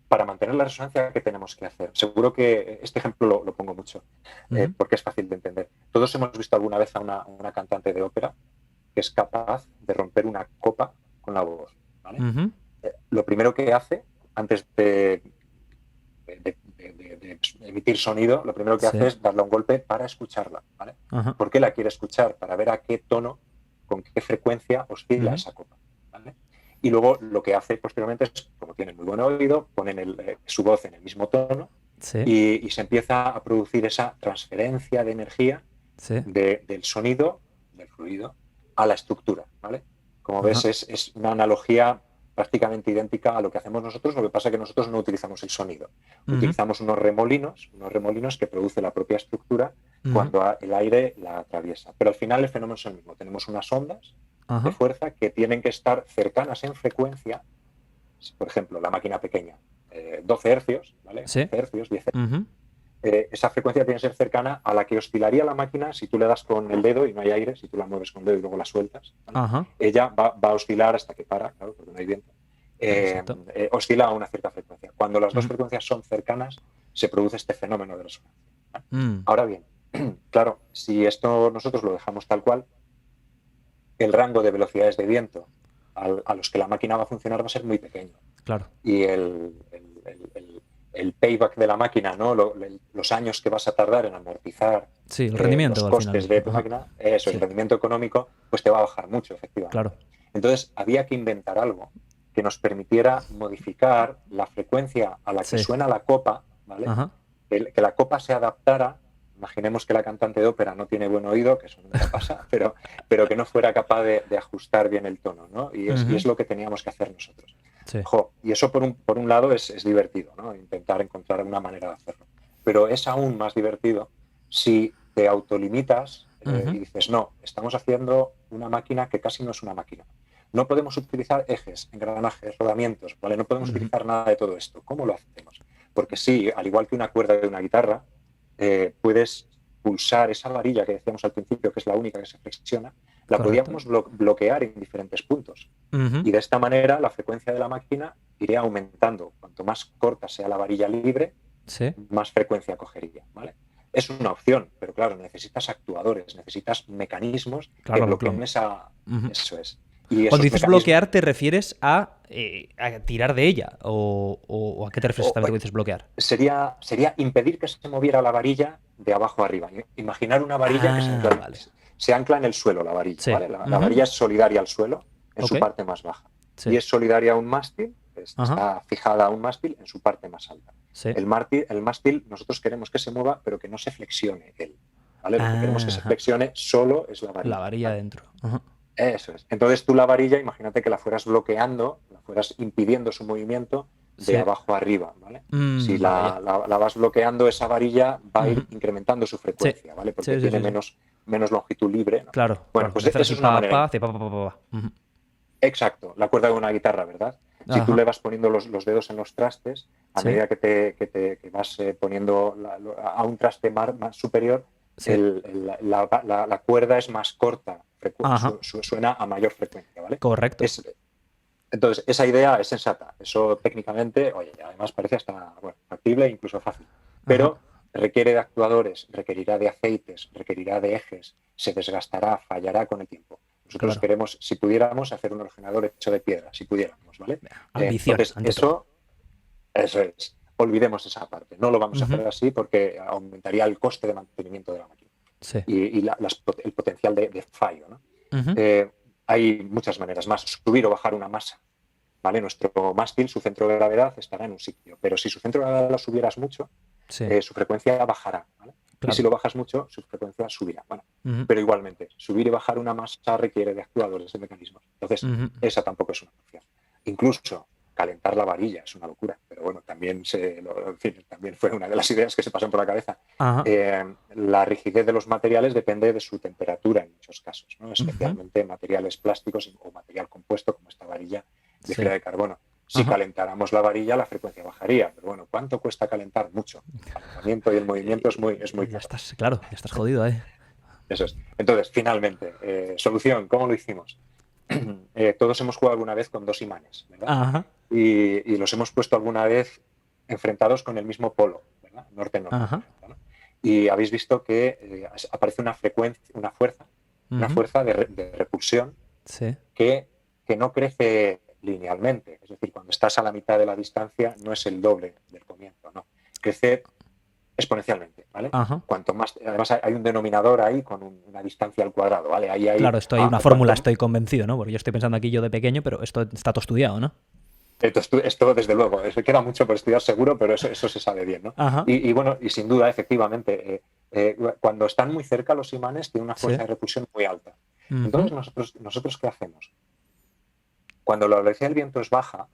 para mantener la resonancia, ¿qué tenemos que hacer? Seguro que este ejemplo lo pongo mucho, Ujú. porque es fácil de entender. Todos hemos visto alguna vez a una cantante de ópera que es capaz de romper una copa con la voz, ¿vale? Ujú. Lo primero que hace, antes de emitir sonido, lo primero que Sí. hace es darle un golpe para escucharla, ¿vale? Ajá. ¿Por qué la quiere escuchar? Para ver a qué tono, con qué frecuencia oscila esa copa, ¿vale? Y luego lo que hace posteriormente es, como tienen muy buen oído, ponen su voz en el mismo tono Sí. y se empieza a producir esa transferencia de energía Sí. del sonido, del fluido, a la estructura, ¿vale? Como Ajá. ves, es una analogía prácticamente idéntica a lo que hacemos nosotros, lo que pasa es que nosotros no utilizamos el sonido. Utilizamos unos remolinos que produce la propia estructura cuando el aire la atraviesa. Pero al final el fenómeno es el mismo. Tenemos unas ondas de Ajá. fuerza que tienen que estar cercanas en frecuencia, por ejemplo, la máquina pequeña, 12 hercios, ¿vale? Sí. 11 hercios, 10 hercios. Ujú. Esa frecuencia tiene que ser cercana a la que oscilaría la máquina si tú le das con el dedo y no hay aire, si tú la mueves con el dedo y luego la sueltas, ¿vale? Ajá. Ella va a oscilar hasta que para, claro, porque no hay viento. Exacto. Oscila a una cierta frecuencia. Cuando las dos Ujú. frecuencias son cercanas, se produce este fenómeno de resonancia, ¿vale? Mm. Ahora bien, claro, si esto nosotros lo dejamos tal cual, el rango de velocidades de viento a los que la máquina va a funcionar va a ser muy pequeño. Claro. Y el payback de la máquina, ¿no? Los años que vas a tardar en amortizar Sí, el rendimiento los al costes final. de tu Ajá. máquina, eso, Sí. el rendimiento económico, pues te va a bajar mucho, efectivamente. Claro. Entonces, había que inventar algo que nos permitiera modificar la frecuencia a la que Sí. suena la copa, ¿vale? Ajá. Que la copa se adaptara. Imaginemos que la cantante de ópera no tiene buen oído, que eso nunca pasa, pero que no fuera capaz de ajustar bien el tono, ¿no? Y es lo que teníamos que hacer nosotros. Sí. Y eso por un lado es divertido, ¿no? Intentar encontrar una manera de hacerlo. Pero es aún más divertido si te autolimitas y dices, no, estamos haciendo una máquina que casi no es una máquina. No podemos utilizar ejes, engranajes, rodamientos, ¿vale? No podemos utilizar nada de todo esto. ¿Cómo lo hacemos? Porque sí, al igual que una cuerda de una guitarra, puedes pulsar esa varilla que decíamos al principio, que es la única que se flexiona, la Correcto. podíamos bloquear en diferentes puntos. Ujú. Y de esta manera la frecuencia de la máquina iría aumentando. Cuanto más corta sea la varilla libre, Sí. más frecuencia cogería, ¿vale? Es una opción, pero claro, necesitas actuadores, necesitas mecanismos que Claro, bloqueen claro. esa... Ujú. Eso es. Y Cuando esos dices mecanismos... bloquear, ¿te refieres a tirar de ella? ¿O a qué te refieres exactamente cuando dices bloquear? Sería impedir que se moviera la varilla de abajo a arriba. Imaginar una varilla que Ah, vale. se ancla en el suelo, la varilla, Sí. ¿vale? La varilla es solidaria al suelo en Ok. su parte más baja. Sí. Y es solidaria a un mástil, Ajá. está fijada a un mástil en su parte más alta. Sí. El mástil nosotros queremos que se mueva, pero que no se flexione él, ¿vale? Lo que queremos que se Ajá. flexione solo es la varilla. La varilla ¿vale? dentro. Ajá. Eso es. Entonces tú la varilla, imagínate que la fueras bloqueando, la fueras impidiendo su movimiento de Sí. abajo a arriba, ¿vale? Si Vale, ya. la vas bloqueando, esa varilla va a ir incrementando su frecuencia, ¿vale? Porque Sí, sí, tiene sí, sí. menos longitud libre, ¿no? Claro, Bueno, claro. pues De hacer eso así es una manera. hace pa, pa, pa, pa, pa. Ujú. Exacto, la cuerda de una guitarra, ¿verdad? Si tú Ajá. le vas poniendo los dedos en los trastes, a Sí. medida que vas poniendo a un traste más superior, Sí. la cuerda es más corta, Ajá. suena a mayor frecuencia, ¿vale? Correcto. Entonces, esa idea es sensata. Eso técnicamente, oye, además parece hasta factible e incluso fácil. Ajá. Pero requiere de actuadores, requerirá de aceites, requerirá de ejes, se desgastará, fallará con el tiempo. Nosotros Claro. queremos, si pudiéramos, hacer un ordenador hecho de piedra, si pudiéramos, ¿vale? Ambición, Entonces, ante todo. eso es. Olvidemos esa parte. No lo vamos a hacer así porque aumentaría el coste de mantenimiento de la máquina Sí. y el potencial de fallo, ¿no? Ujú. Hay muchas maneras más. Subir o bajar una masa, ¿vale? Nuestro mástil, su centro de gravedad estará en un sitio, pero si su centro de gravedad lo subieras mucho, Sí. su frecuencia bajará, ¿vale? Y si Claro. lo bajas mucho, su frecuencia subirá. Bueno, Ujú. pero igualmente, subir y bajar una masa requiere de actuadores, de mecanismos. Entonces, Ujú. esa tampoco es una opción. Incluso calentar la varilla es una locura, pero bueno, también fue una de las ideas que se pasan por la cabeza. Ajá. La rigidez de los materiales depende de su temperatura en muchos casos, ¿no? Especialmente materiales plásticos o material compuesto como esta varilla de Sí. fibra de carbono. Si Ajá. calentáramos la varilla, la frecuencia bajaría, pero bueno, ¿cuánto cuesta calentar? Mucho. El calentamiento y el movimiento es muy Ya caro. estás, claro, ya estás jodido, ¿eh? Eso es. Entonces, finalmente, solución, ¿cómo lo hicimos? Todos hemos jugado alguna vez con dos imanes, ¿verdad? Ajá. Y los hemos puesto alguna vez enfrentados con el mismo polo, ¿verdad? Norte-norte, Ajá. ¿no? Y habéis visto que aparece una frecuencia, una fuerza de repulsión Sí. que no crece linealmente. Es decir, cuando estás a la mitad de la distancia no es el doble del comienzo, no. Crece exponencialmente, ¿vale? Ajá. Cuanto más, además hay un denominador ahí con una distancia al cuadrado, ¿vale? Ahí hay, Claro, esto hay una fórmula, cuanto, estoy convencido, ¿no? Porque yo estoy pensando aquí yo de pequeño, pero esto está todo estudiado, ¿no? esto, desde luego, eso queda mucho por estudiar seguro, pero eso se sabe bien, ¿no? Ajá. Y bueno, y sin duda, efectivamente, cuando están muy cerca los imanes tienen una Sí. fuerza de repulsión muy alta. Ujú. Entonces, nosotros ¿qué hacemos? Cuando la velocidad del viento es baja,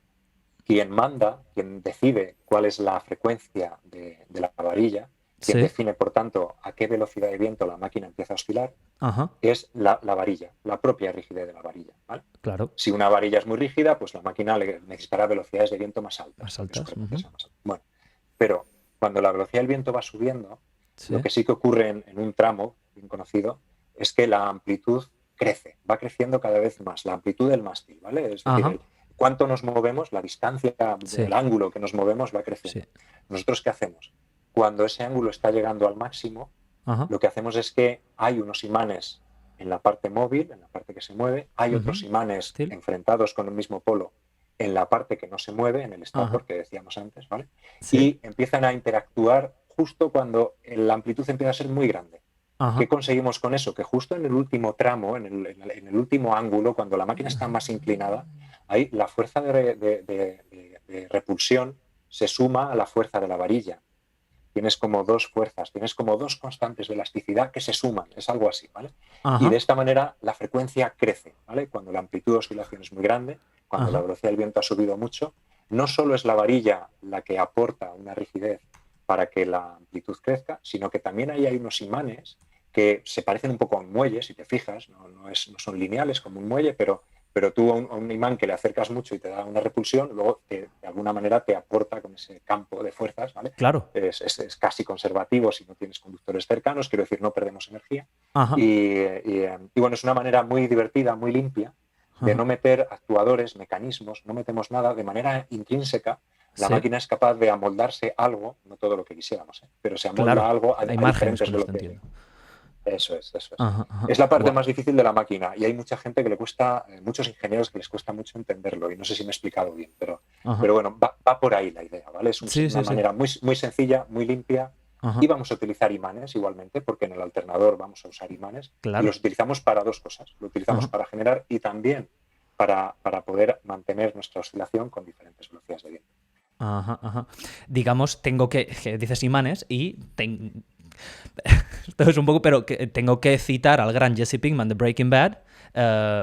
quien manda, quien decide cuál es la frecuencia de la varilla, quien Sí. define, por tanto, a qué velocidad de viento la máquina empieza a oscilar, Ajá. es la varilla, la propia rigidez de la varilla, ¿vale? Claro. Si una varilla es muy rígida, pues la máquina necesitará velocidades de viento más altas, Más porque su altas. frecuencia sea más alta. Bueno, pero cuando la velocidad del viento va subiendo, lo Sí. que sí que ocurre en un tramo bien conocido es que la amplitud crece, va creciendo cada vez más, la amplitud del mástil, ¿vale? Es decir, Ajá. cuánto nos movemos, la distancia Sí. del ángulo que nos movemos va Sí. creciendo. ¿Nosotros qué hacemos? Cuando ese ángulo está llegando al máximo, Ajá. lo que hacemos es que hay unos imanes en la parte móvil, en la parte que se mueve, hay Ujú. otros imanes Still. enfrentados con el mismo polo en la parte que no se mueve, en el Ajá. estator que decíamos antes, ¿vale? Sí. Y empiezan a interactuar justo cuando la amplitud empieza a ser muy grande. ¿Qué Ajá. conseguimos con eso? Que justo en el último tramo, en el último ángulo, cuando la máquina está más inclinada, ahí la fuerza de repulsión se suma a la fuerza de la varilla. Tienes como dos fuerzas, tienes como dos constantes de elasticidad que se suman, es algo así, ¿vale? Y de Ajá. esta manera la frecuencia crece, ¿vale? Cuando la amplitud de oscilación es muy grande, cuando la Ajá. velocidad del viento ha subido mucho, no solo es la varilla la que aporta una rigidez para que la amplitud crezca, sino que también ahí hay unos imanes que se parecen un poco a un muelle, si te fijas, no son lineales como un muelle, pero tú a un imán que le acercas mucho y te da una repulsión, luego de alguna manera te aporta con ese campo de fuerzas, ¿vale? Claro. Es casi conservativo si no tienes conductores cercanos, quiero decir, no perdemos energía. Ajá. Y bueno, es una manera muy divertida, muy limpia, de Ajá. no meter actuadores, mecanismos, no metemos nada de manera intrínseca. La Sí. máquina es capaz de amoldarse algo, no todo lo que quisiéramos, pero se amolda Claro. algo Hay a márgenes diferentes con esto, velocidades. entiendo. Eso es, eso es. Ajá. Ajá. Es la parte Guau. más difícil de la máquina y hay mucha gente que le cuesta, muchos ingenieros que les cuesta mucho entenderlo y no sé si me he explicado bien, Ajá. pero bueno, va por ahí la idea, ¿vale? Es Sí, una sí, sí. manera muy, muy sencilla, muy limpia Ajá. y vamos a utilizar imanes igualmente porque en el alternador vamos a usar imanes y Claro. los utilizamos para dos cosas. Lo utilizamos Ajá. para generar y también para poder mantener nuestra oscilación con diferentes velocidades de viento. Ajá. Ajá. Digamos, tengo que dices imanes y esto es un poco, pero tengo que citar al gran Jesse Pinkman de Breaking Bad.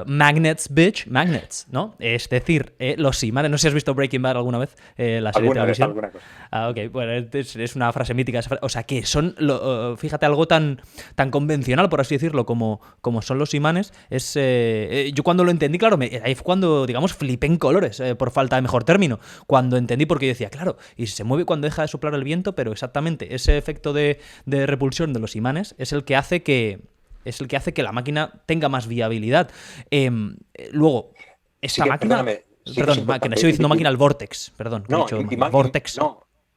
Magnets, bitch, magnets, ¿no? Es decir, los imanes. No sé si has visto Breaking Bad alguna vez, la serie de Alguna vez, televisión. alguna cosa. Ah, ok, bueno, es una frase mítica. O sea, que son, fíjate, algo tan convencional, por así decirlo, como son los imanes. Yo cuando lo entendí, claro, ahí fue cuando, digamos, flipé en colores, por falta de mejor término. Cuando entendí, porque yo decía, claro, y se mueve cuando deja de soplar el viento, pero exactamente ese efecto de repulsión de los imanes es el que hace que la máquina tenga más viabilidad. Luego, Sí esta que, máquina... perdóname, sí que es Perdón, máquina, importante. sigo diciendo máquina, el Vortex, perdón, que he No, dicho Vortex.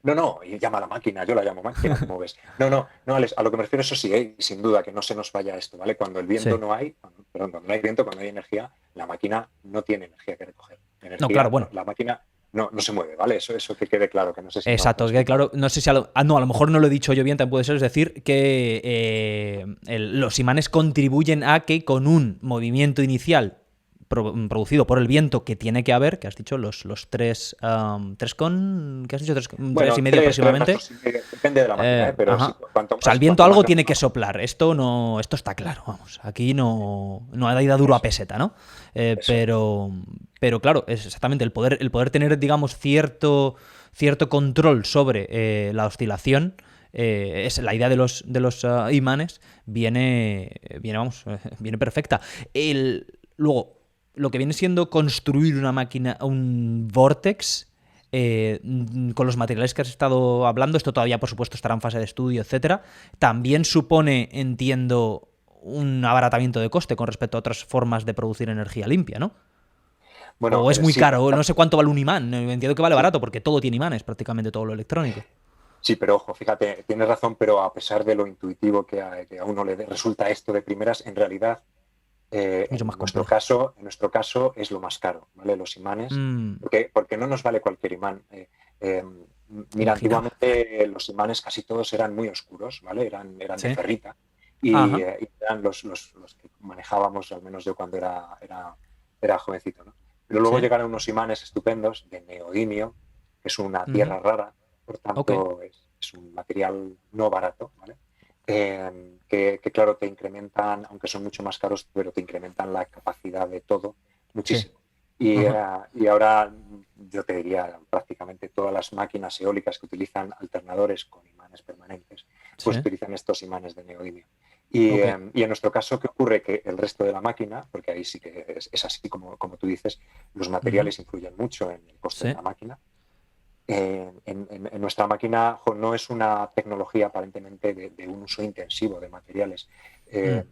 no, y llama a la máquina, yo la llamo máquina, como ves. No, Alex, a lo que me refiero, eso sí, sin duda, que no se nos vaya esto, ¿vale? Cuando el viento Sí. no hay, perdón, cuando no hay viento, cuando hay energía, la máquina no tiene energía que recoger. No, claro, bueno. La máquina no se mueve, ¿vale? Eso que quede claro, que no sé si me hago Exacto, que explicar. claro, no sé si no, a lo mejor no lo he dicho yo bien, también puede ser, es decir, que los imanes contribuyen a que con un movimiento inicial producido por el viento que tiene que haber, que has dicho los tres, ¿qué has dicho? Tres Bueno, y medio 3 aproximadamente. metros y medio, depende de la máquina, pero sí, Ajá. O sea, el viento cuanto más algo grande, tiene que mejor. soplar. Esto está claro, vamos. Aquí no hay dado duro a Eso, peseta, ¿no? eso es. Pero claro, es exactamente el poder tener, digamos, cierto control sobre la oscilación. Es la idea de los imanes viene perfecta. Luego, lo que viene siendo construir una máquina, un Vortex, con los materiales que has estado hablando, esto todavía, por supuesto, estará en fase de estudio, etcétera, también supone, entiendo, un abaratamiento de coste con respecto a otras formas de producir energía limpia, ¿no? Bueno, O es muy sí, caro, no sé cuánto vale un imán. Entiendo que vale sí, barato porque todo tiene imanes, prácticamente todo lo electrónico. sí, pero ojo, fíjate, tienes razón, pero a pesar de lo intuitivo que a uno le resulta esto de primeras, en realidad, Mucho más en nuestro complejo. caso es lo más caro, ¿vale? Los imanes, Mm, porque no nos vale cualquier imán. Mira, Imagino. antiguamente los imanes casi todos eran muy oscuros, ¿vale? Eran de Sí. ferrita Ajá. y eran los que manejábamos, al menos yo cuando era jovencito, ¿no? Pero luego Sí. llegaron unos imanes estupendos de neodimio, que es una Ujú. tierra rara, por Ok. tanto es un material no barato, ¿vale? Que, claro, te incrementan, aunque son mucho más caros, pero te incrementan la capacidad de todo Sí. muchísimo. Y, Ajá. y ahora yo te diría prácticamente todas las máquinas eólicas que utilizan alternadores con imanes permanentes, pues Sí. utilizan estos imanes de neodimio. Ok. Y en nuestro caso, ¿qué ocurre? Que el resto de la máquina, porque ahí sí que es así como tú dices, los Ujú. materiales influyen mucho en el coste de Sí. la máquina. En nuestra máquina no es una tecnología aparentemente de un uso intensivo de materiales. Mm. Eh,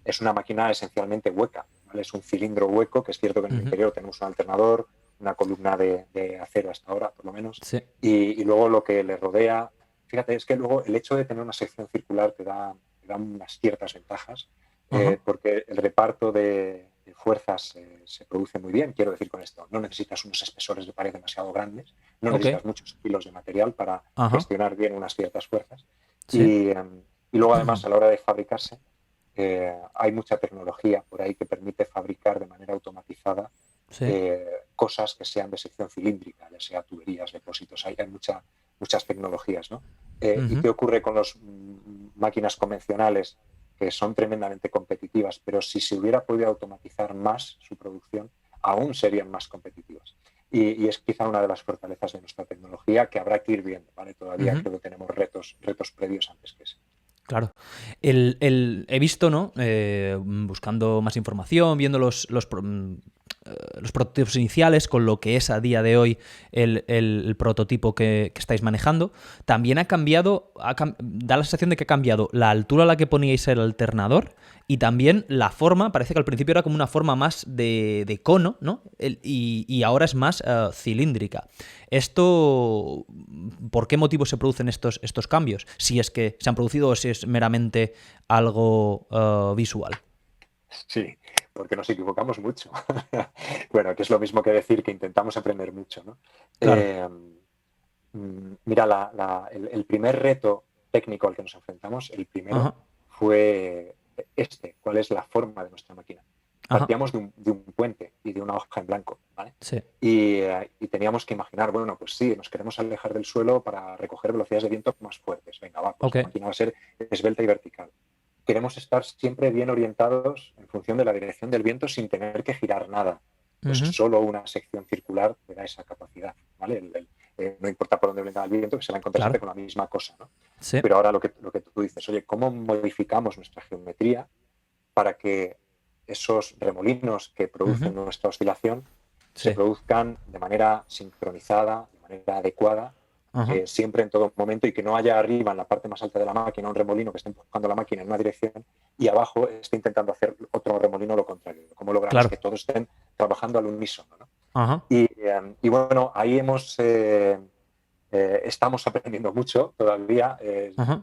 es una máquina esencialmente hueca, ¿vale? Es un cilindro hueco, que es cierto que en el Ujú. interior tenemos un alternador, una columna de acero hasta ahora, por lo menos, Sí. y luego lo que le rodea. Fíjate, es que luego el hecho de tener una sección circular te da unas ciertas ventajas, Ajá. porque el reparto de fuerzas se produce muy bien. Quiero decir con esto, no necesitas unos espesores de pared demasiado grandes, no Ok. necesitas muchos kilos de material para Ajá. gestionar bien unas ciertas fuerzas. Sí. Y luego, además, a la hora de fabricarse, hay mucha tecnología por ahí que permite fabricar de manera automatizada Sí. cosas que sean de sección cilíndrica, ya sea tuberías, depósitos. Hay muchas tecnologías, ¿no? ¿Y Ujú. qué ocurre con las máquinas convencionales, que son tremendamente competitivas, pero si se hubiera podido automatizar más su producción, aún serían más competitivas? Y es quizá una de las fortalezas de nuestra tecnología que habrá que ir viendo, ¿vale? Todavía Ujú. creo que tenemos retos previos antes que ese. Claro. He visto, ¿no? Buscando más información, viendo los prototipos iniciales con lo que es a día de hoy el prototipo que estáis manejando. También ha cambiado, da la sensación de que ha cambiado la altura a la que poníais el alternador y también la forma. Parece que al principio era como una forma más de cono, ¿no? Y ahora es más cilíndrica. Esto, ¿por qué motivo se producen estos cambios? Si es que se han producido o si es meramente algo visual. Sí, porque nos equivocamos mucho. Bueno, que es lo mismo que decir que intentamos aprender mucho, ¿no? Claro. Eh, Mira, el primer reto técnico al que nos enfrentamos, el primero, Ajá. fue ¿cuál es la forma de nuestra máquina? Ajá. Partíamos de un puente y de una hoja en blanco, ¿vale? Sí. Y teníamos que imaginar, bueno, pues sí, nos queremos alejar del suelo para recoger velocidades de viento más fuertes. Venga, va, pues Ok. la máquina va a ser esbelta y vertical. Queremos estar siempre bien orientados en función de la dirección del viento sin tener que girar nada. Pues Ujú. solo una sección circular te da esa capacidad, ¿vale? No importa por dónde venga el viento, que se va a encontrar Claro. siempre con la misma cosa, ¿no? Sí. Pero ahora lo que tú dices, oye, ¿cómo modificamos nuestra geometría para que esos remolinos que Ujú. producen nuestra oscilación se Sí. produzcan de manera sincronizada, de manera adecuada, Ajá. siempre en todo momento, y que no haya arriba, en la parte más alta de la máquina, un remolino que esté empujando la máquina en una dirección y abajo esté intentando hacer otro remolino lo contrario? ¿Cómo logramos Claro. que todos estén trabajando al unísono, ¿no? Ajá. Y bueno, ahí estamos aprendiendo mucho todavía. Ajá.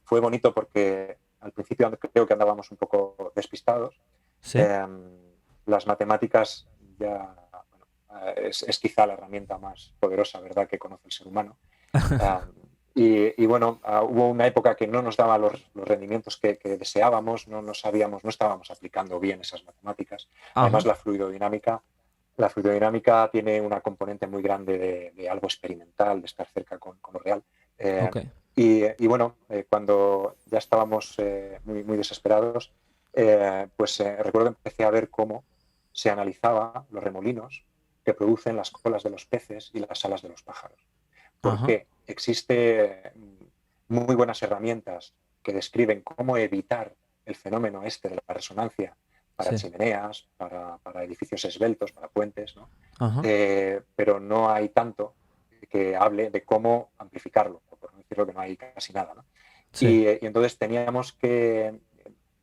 Fue bonito porque al principio creo que andábamos un poco despistados. Sí. Eh, las matemáticas ya, bueno, es quizá la herramienta más poderosa, ¿verdad?, que conoce el ser humano. Eh, y bueno, hubo una época que no nos daba los rendimientos que deseábamos, no sabíamos, no estábamos aplicando bien esas matemáticas. Además, Ajá. la fluidodinámica tiene una componente muy grande de algo experimental, de estar cerca con lo real. Eh, Ok. y bueno, cuando ya estábamos muy desesperados, pues recuerdo que empecé a ver cómo se analizaba los remolinos que producen las colas de los peces y las alas de los pájaros. ¿Por Ajá. qué? Existe muy buenas herramientas que describen cómo evitar el fenómeno de la resonancia para Sí. chimeneas, para edificios esbeltos, para puentes, ¿no? Ajá. Pero no hay tanto que hable de cómo amplificarlo, por no decirlo que no hay casi nada, ¿no? Sí. Y entonces teníamos que,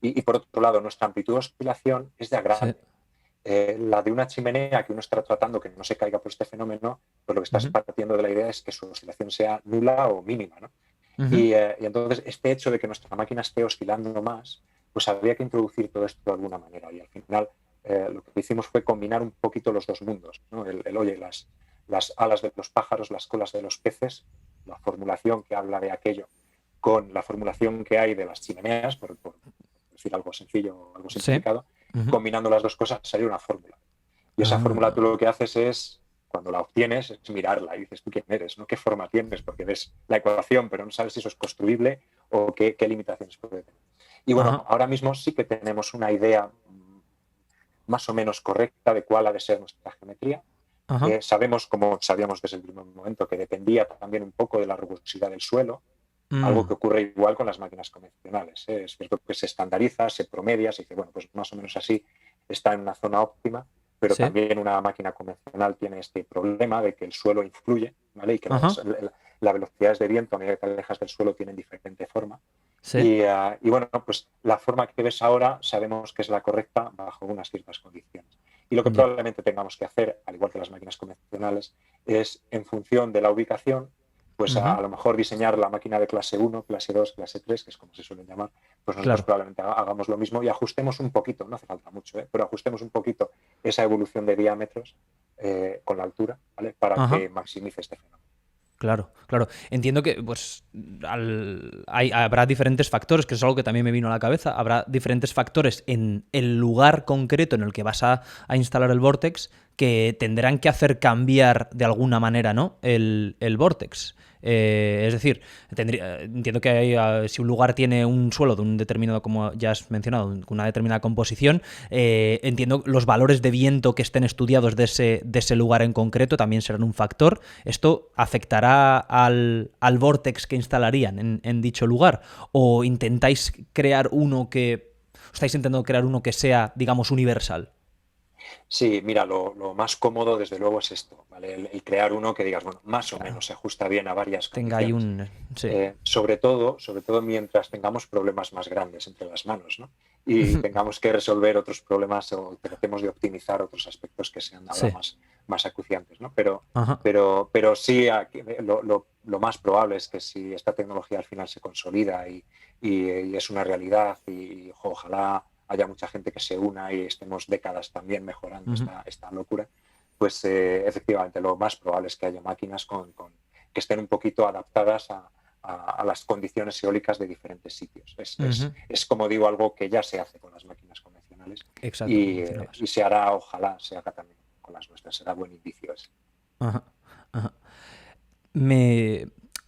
y por otro lado, nuestra amplitud de oscilación es ya Sí. grande. La de una chimenea que uno está tratando que no se caiga por este fenómeno, pues lo que estás Ujú. partiendo de la idea es que su oscilación sea nula o mínima, ¿no? Ujú. Y entonces este hecho de que nuestra máquina esté oscilando más, pues habría que introducir todo esto de alguna manera. Y al final lo que hicimos fue combinar un poquito los dos mundos, ¿no? Oye, las alas de los pájaros, las colas de los peces, la formulación que habla de aquello con la formulación que hay de las chimeneas, por decir algo sencillo, algo Sí. simplificado, combinando las dos cosas sale una fórmula. Y esa fórmula tú lo que haces es, cuando la obtienes, es mirarla y dices, ¿tú quién eres? ¿No? ¿Qué forma tienes? Porque ves la ecuación, pero no sabes si eso es construible o qué limitaciones puede tener. Y bueno, ahora mismo sí que tenemos una idea más o menos correcta de cuál ha de ser nuestra geometría. Sabemos, como sabíamos desde el primer momento, que dependía también un poco de la rugosidad del suelo, algo que ocurre igual con las máquinas convencionales. Es cierto que se estandariza, se promedia, se dice, bueno, pues más o menos así está en una zona óptima, pero Sí. también una máquina convencional tiene este problema de que el suelo influye, ¿vale? Y que las velocidades de viento a medida que te alejas del suelo tienen diferente forma. Sí. Y bueno, pues la forma que ves ahora sabemos que es la correcta bajo unas ciertas condiciones. Y lo que probablemente tengamos que hacer, al igual que las máquinas convencionales, es en función de la ubicación, pues a lo mejor diseñar la máquina de clase 1, clase 2, clase 3, que es como se suelen llamar, pues nosotros probablemente hagamos lo mismo y ajustemos un poquito, no hace falta mucho, pero ajustemos un poquito esa evolución de diámetros con la altura, ¿vale? Para que maximice este fenómeno. Claro, claro. Entiendo que pues habrá diferentes factores, que es algo que también me vino a la cabeza. Habrá diferentes factores en el lugar concreto en el que vas a instalar el Vortex que tendrán que hacer cambiar de alguna manera, ¿no? El Vortex. Es decir, entiendo que si un lugar tiene un suelo de un determinado, como ya has mencionado, una determinada composición, entiendo los valores de viento que estén estudiados de ese lugar en concreto también serán un factor. ¿Esto afectará al Vortex que instalarían en dicho lugar? ¿O intentáis crear uno que... estáis intentando crear uno que sea, digamos, universal? Sí, mira, lo más cómodo desde luego es esto, ¿vale? El crear uno que digas, bueno, más o menos se ajusta bien a varias tenga condiciones. Sobre todo mientras tengamos problemas más grandes entre las manos, ¿no? Y tengamos que resolver otros problemas o tratemos de optimizar otros aspectos que sean ahora más acuciantes, ¿no? Pero sí, lo más probable es que si esta tecnología al final se consolida y es una realidad y ojalá haya mucha gente que se una y estemos décadas también mejorando esta locura, pues efectivamente lo más probable es que haya máquinas que estén un poquito adaptadas a las condiciones eólicas de diferentes sitios. Es como digo, algo que ya se hace con las máquinas convencionales. Exacto, y se hará, ojalá se haga también con las nuestras. Será buen indicio ese.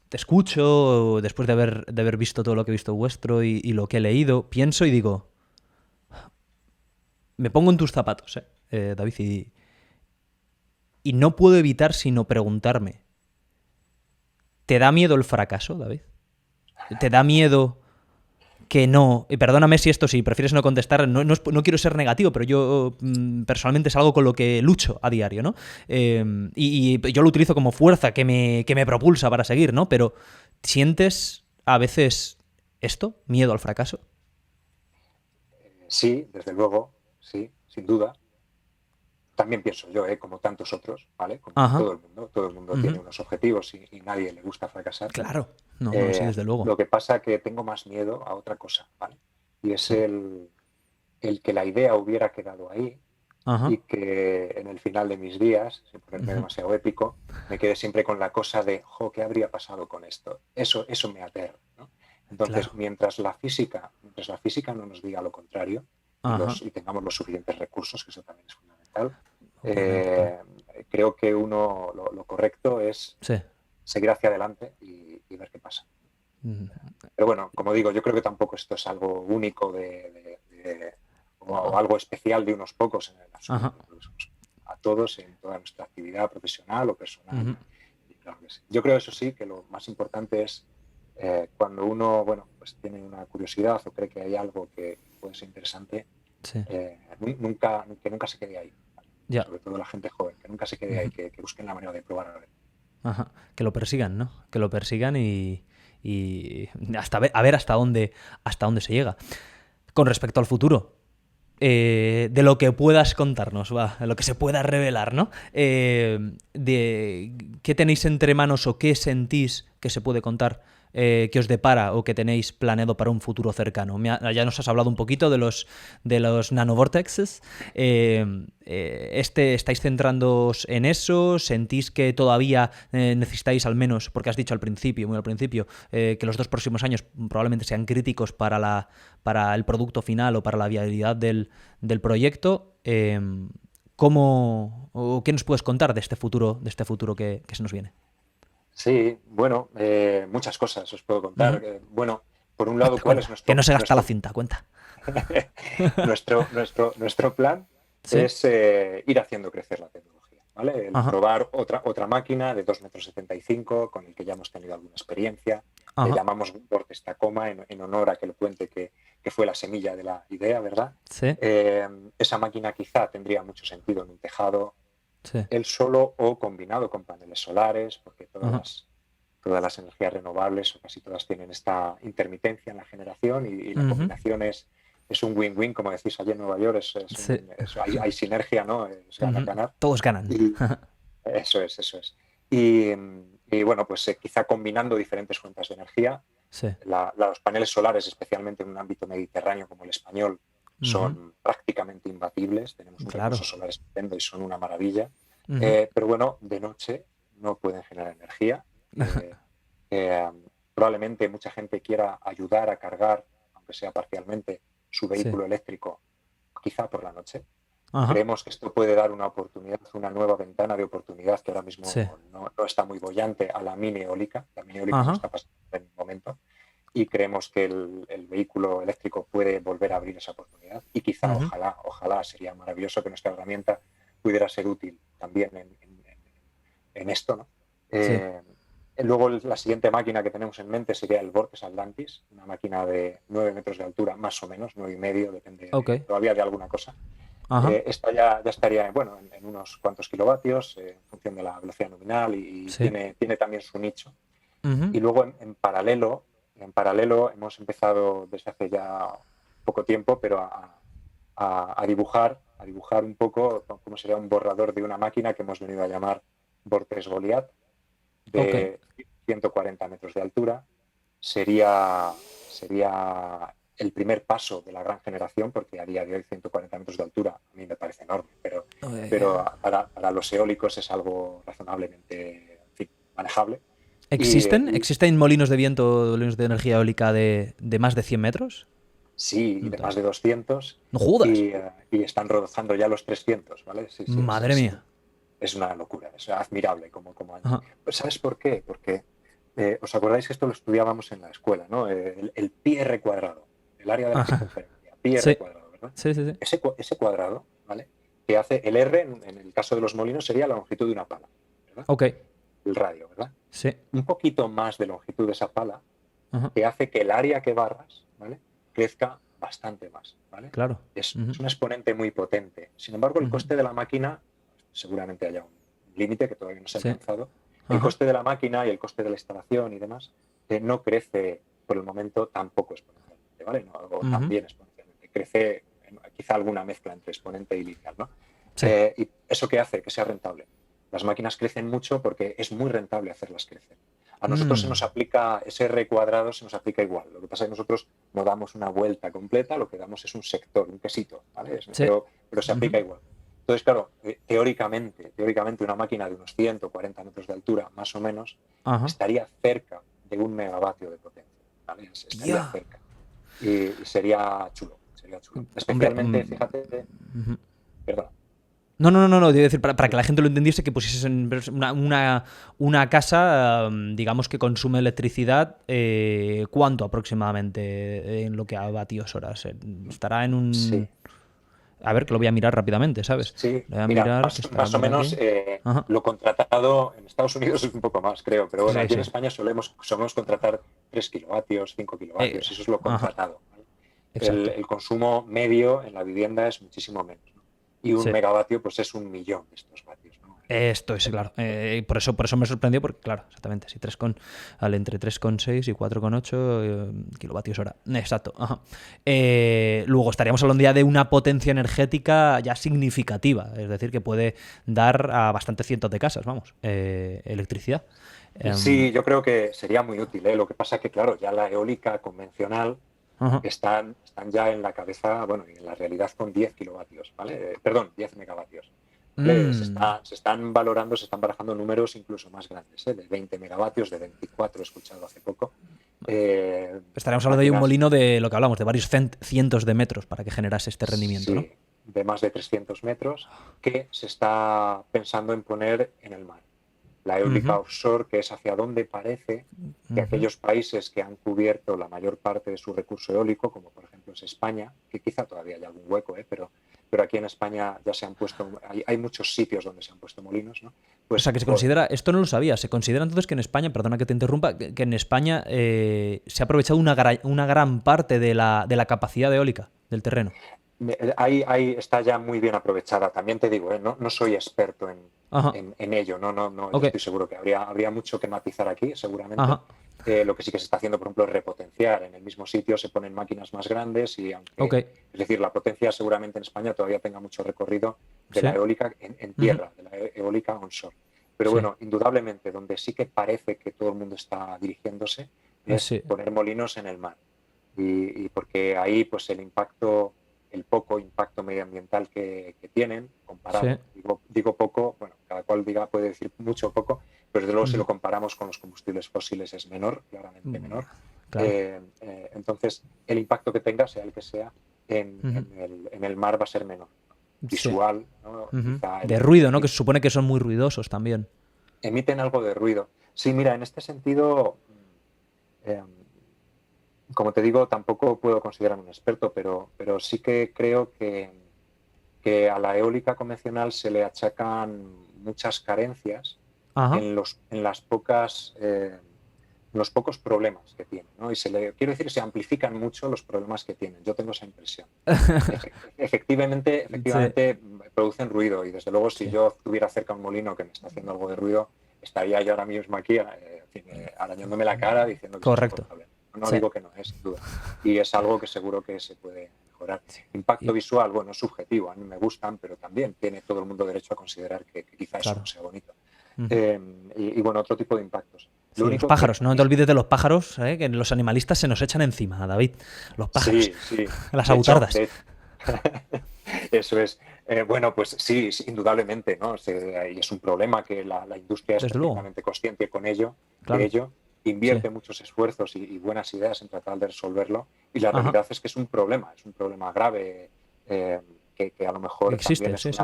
Te escucho después de haber visto todo lo que he visto vuestro y lo que he leído, pienso y digo, me pongo en tus zapatos, David, y no puedo evitar sino preguntarme, ¿te da miedo el fracaso, David? ¿Te da miedo que no? Y perdóname si prefieres no contestar, no quiero ser negativo, pero yo personalmente es algo con lo que lucho a diario, ¿no? Y yo lo utilizo como fuerza que me propulsa para seguir, ¿no? Pero ¿sientes a veces esto, miedo al fracaso? Sí, desde luego, sí, sin duda. También pienso yo, como tantos otros, ¿vale? Como todo el mundo tiene unos objetivos y nadie le gusta fracasar. Claro, no, sí, desde luego. Lo que pasa es que tengo más miedo a otra cosa, ¿vale? Y es el que la idea hubiera quedado ahí y que en el final de mis días, sin ponerme demasiado épico, me quede siempre con la cosa de, ¿qué habría pasado con esto? Eso me aterra, ¿no? Entonces, mientras la física no nos diga lo contrario y tengamos los suficientes recursos, que eso también es fundamental, creo que lo correcto es seguir hacia adelante y ver qué pasa. Pero bueno, como digo, yo creo que tampoco esto es algo único o algo especial de unos pocos en el absoluto. A todos en toda nuestra actividad profesional o personal. Claro que sí. Yo creo, eso sí, que lo más importante es cuando uno pues tiene una curiosidad o cree que hay algo que puede ser interesante, que nunca se quede ahí. ¿Vale? Sobre todo la gente joven, que nunca se quede ahí, que busquen la manera de probar a ver. Que lo persigan, ¿no? Que lo persigan y a ver hasta dónde se llega. Con respecto al futuro, de lo que puedas contarnos, de lo que se pueda revelar, ¿no? De qué tenéis entre manos o qué sentís que se puede contar que os depara o que tenéis planeado para un futuro cercano? Ya nos has hablado un poquito de los nanovortexes. ¿Estáis centrándoos en eso? ¿Sentís que todavía necesitáis, al menos, porque has dicho al principio, muy al principio, que los 2 próximos años probablemente sean críticos para el producto final o para la viabilidad del proyecto? ¿Qué nos puedes contar de este futuro que se nos viene? Sí, bueno, muchas cosas os puedo contar. Bueno, por un lado, ¿cuál es Cuenta, que no se gasta la nuestro, cinta, cuenta. nuestro plan? ¿Sí? Es ir haciendo crecer la tecnología, ¿vale? El Ajá, probar otra máquina de 2,75 metros, con el que ya hemos tenido alguna experiencia. Le ajá, llamamos Vortex Tacoma en honor a aquel puente que fue la semilla de la idea, ¿verdad? sí, Esa máquina quizá tendría mucho sentido en un tejado, sí, él solo o combinado con paneles solares, porque ajá, todas las energías renovables, o casi todas, tienen esta intermitencia en la generación y la ujú, combinación es un win-win, como decís allí en Nueva York, sí, hay sinergia, ¿no? Es ujú. ganar-ganar. Todos ganan. Y eso es, eso es. Y, y bueno, pues quizá combinando diferentes fuentes de energía, Sí, los paneles solares, especialmente en un ámbito mediterráneo como el español, ujú, son prácticamente imbatibles. Tenemos un recurso claro. solar estupendo y son una maravilla. Ujú, Pero bueno, de noche no pueden generar energía. Eh, Probablemente mucha gente quiera ayudar a cargar, aunque sea parcialmente, su sí, vehículo eléctrico, quizá por la noche. ajá, Creemos que esto puede dar una oportunidad, una nueva ventana de oportunidad que ahora sí, mismo no está muy bollante, a la mini eólica. La mini eólica no ajá, está pasando en el momento y creemos que el vehículo eléctrico puede volver a abrir esa oportunidad y quizá, ujú, ojalá sería maravilloso que nuestra herramienta pudiera ser útil también en esto, ¿no? sí, Luego la siguiente máquina que tenemos en mente sería el Vortex Atlantis, una máquina de 9 metros de altura, más o menos, 9,5, depende ok, todavía de alguna cosa. ajá, Esta ya estaría bueno, en unos cuantos kilovatios, en función de la velocidad nominal, y sí, tiene también su nicho. ujú, Y luego en paralelo hemos empezado desde hace ya poco tiempo, pero a dibujar un poco cómo sería un borrador de una máquina que hemos venido a llamar Vortex Goliath, ok, de 140 metros de altura. Sería el primer paso de la gran generación, porque a día de hoy 140 metros de altura a mí me parece enorme, eh, pero para los eólicos es algo razonablemente, en fin, manejable. Y, y ¿Existen molinos de viento, molinos de energía eólica de más de 100 metros? sí, y No de tengo. más de 200, ¡No jodas! y están rozando ya los 300, ¿vale? Sí, sí, Madre mía. es una locura, es admirable como año. Ajá, Pues ¿sabes por qué? Porque os acordáis que esto lo estudiábamos en la escuela, ¿no? El pi r cuadrado, el área de la ajá, circunferencia, pi r sí, cuadrado, ¿verdad? sí, sí, sí, Ese cuadrado, ¿vale? Que hace el r, en el caso de los molinos, sería la longitud de una pala, ¿verdad? ok, El radio, ¿verdad? sí, Un poquito más de longitud de esa pala ajá, que hace que el área que barras, ¿vale?, crezca bastante más, ¿vale? claro, Es ujú, un exponente muy potente. Sin embargo, el ujú, coste de la máquina, seguramente haya un límite que todavía no se ha sí, alcanzado, el ajá, coste de la máquina y el coste de la instalación y demás no crece por el momento tampoco exponencialmente, ¿vale? No, o ujú, también exponencialmente. Crece quizá alguna mezcla entre exponente y lineal, ¿no? sí, ¿Y eso qué hace? Que sea rentable. Las máquinas crecen mucho porque es muy rentable hacerlas crecer. A nosotros se mm, nos aplica ese R cuadrado, se nos aplica igual. Lo que pasa es que nosotros no damos una vuelta completa, lo que damos es un sector, un quesito, ¿vale? sí, Pero se ujú, aplica igual. Entonces, claro, teóricamente una máquina de unos 140 metros de altura, más o menos, ajá, estaría cerca de 1 megavatio de potencia, ¿vale? Estaría ya, cerca. Y sería chulo, sería chulo. hombre, Especialmente, fíjate, ujú. perdón. No, no, no, no, quiero decir, para que la gente lo entendiese, que pusieses en una casa, digamos, que consume electricidad, ¿cuánto aproximadamente en lo que a vatios horas? Estará en Sí, un... A ver, que lo voy a mirar rápidamente, ¿sabes? sí, Lo voy a mira, mirar, que estará más o por menos aquí. Ajá. lo contratado en Estados Unidos es un poco más, creo, pero bueno, Sí, aquí en sí. España solemos contratar 3 kilovatios, 5 Eh, kilovatios, eso es lo ajá, contratado, ¿vale? El, exacto. el consumo medio en la vivienda es muchísimo menos, ¿no? Y un Sí. megavatio pues es 1 millón de estos vatios, ¿no? Esto es, claro. Por eso me sorprendió, porque, claro, exactamente, si entre 3,6 y 4,8 kilovatios hora. Exacto. Ajá. Luego estaríamos hablando ya de una potencia energética ya significativa, es decir, que puede dar a bastantes cientos de casas, vamos, electricidad. Sí, yo creo que sería muy útil, ¿eh? Lo que pasa que, claro, ya la eólica convencional Ajá. están ya en la cabeza, bueno, y en la realidad con 10 kilovatios, ¿vale? Perdón, 10 megavatios. ¿Vale? Mm. Se están valorando, se están barajando números incluso más grandes, ¿eh? De 20 megavatios, de 24 he escuchado hace poco. Estaríamos hablando de un Máquinas, molino de lo que hablamos, de varios cientos de metros para que generase este rendimiento, ¿no? sí, de más de 300 metros, que se está pensando en poner en el mar. La eólica Ujú, offshore, que es hacia donde parece que ujú. aquellos países que han cubierto la mayor parte de su recurso eólico, como por ejemplo es España, que quizá todavía hay algún hueco, pero aquí en España ya se han puesto, hay muchos sitios donde se han puesto molinos, ¿no? O sea, Pues que se considera, esto no lo sabía, se considera entonces que en España, perdona que te interrumpa, que en España se ha aprovechado una gran parte de la capacidad eólica del terreno. ahí está ya muy bien aprovechada. También te digo, no soy experto Ajá, en ello, no, yo ok, estoy seguro que habría mucho que matizar aquí, seguramente. ajá, Lo que sí que se está haciendo, por ejemplo, es repotenciar. En el mismo sitio se ponen máquinas más grandes y ok, aunque, es decir, la potencia seguramente en España todavía tenga mucho recorrido de la sí, eólica en ujú, tierra, de la eólica onshore. Pero sí, bueno, indudablemente, donde sí que parece que todo el mundo está dirigiéndose es sí, poner molinos en el mar. Y porque ahí pues el poco impacto medioambiental que tienen, sí, comparado, digo poco, bueno, cada cual puede decir mucho o poco, pero desde luego si ujú, lo comparamos con los combustibles fósiles es menor, claramente menor. claro, Entonces, el impacto que tenga, sea el que sea, ujú, en el mar va a ser menor. sí, Visual, ¿no? ujú. Quizá De ruido, ¿no? Que se supone que son muy ruidosos también. emiten algo de ruido. Sí, mira, en este sentido, eh, como te digo, tampoco puedo considerarme un experto, pero sí que creo que a la eólica convencional se le achacan muchas carencias Ajá, en los pocos problemas que tiene, ¿no? Quiero decir, se amplifican mucho los problemas que tienen. Yo tengo esa impresión. sí, Efectivamente producen ruido y desde luego si sí, yo estuviera cerca de un molino que me está haciendo algo de ruido, estaría yo ahora mismo aquí arañándome la cara diciendo que es correcto, insoportable. No sí, digo que no, sin duda. Y es algo que seguro que se puede mejorar. sí. Impacto Y, visual, bueno, es subjetivo, a mí me gustan, pero también tiene todo el mundo derecho a considerar que quizá eso no claro. sea bonito. Ujú. Bueno, otro tipo de impactos. Lo Sí, los único que pájaros, no te olvides de los pájaros, que los animalistas se nos echan encima, David. Los pájaros, sí, sí. las De hecho, avutardas. eso es. Bueno, pues sí, sí, indudablemente, ¿no? Y es un problema que la industria es Desde luego, perfectamente consciente de claro, ello, sí. invierte muchos esfuerzos y buenas ideas en tratar de resolverlo, y la Ajá, realidad es que es un problema grave, eh, que a lo mejor también existe, es sí, sí.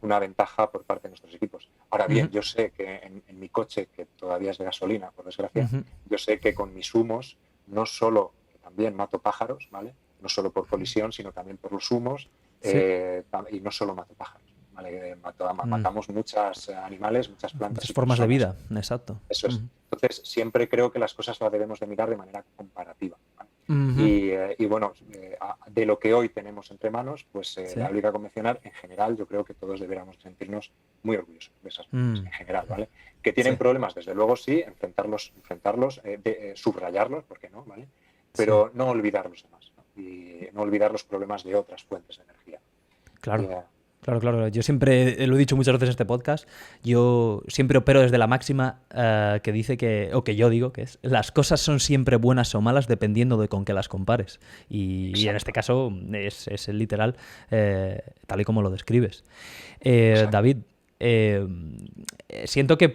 una ventaja por parte de nuestros equipos. Ahora Ujú, bien, yo sé que en mi coche, que todavía es de gasolina, por desgracia, ujú, yo sé que con mis humos, no solo que también mato pájaros, ¿vale? No solo por colisión, sino también por los humos, sí. y no solo mato pájaros, ¿vale? Mm, Matamos muchos animales, muchas plantas muchas y formas de personas. vida, exacto. Eso es. Ujú, Entonces, siempre creo que las cosas las debemos de mirar de manera comparativa, ¿vale? ujú, Y bueno, de lo que hoy tenemos entre manos, pues la sí. eólica convencional, en general, yo creo que todos deberíamos sentirnos muy orgullosos de esas máquinas, Mm, en general, ¿vale? Que sí, tienen problemas, desde luego sí, enfrentarlos, subrayarlos, ¿por qué no? ¿Vale? sí. Pero no olvidar los demás, ¿no? Y no olvidar los problemas de otras fuentes de energía. Y, Claro, claro, claro. Yo siempre lo he dicho muchas veces en este podcast. Yo siempre opero desde la máxima que dice o que yo digo, que es, las cosas son siempre buenas o malas dependiendo de con qué las compares. Y en este exacto, caso es el literal tal y como lo describes. exacto. David, eh, siento que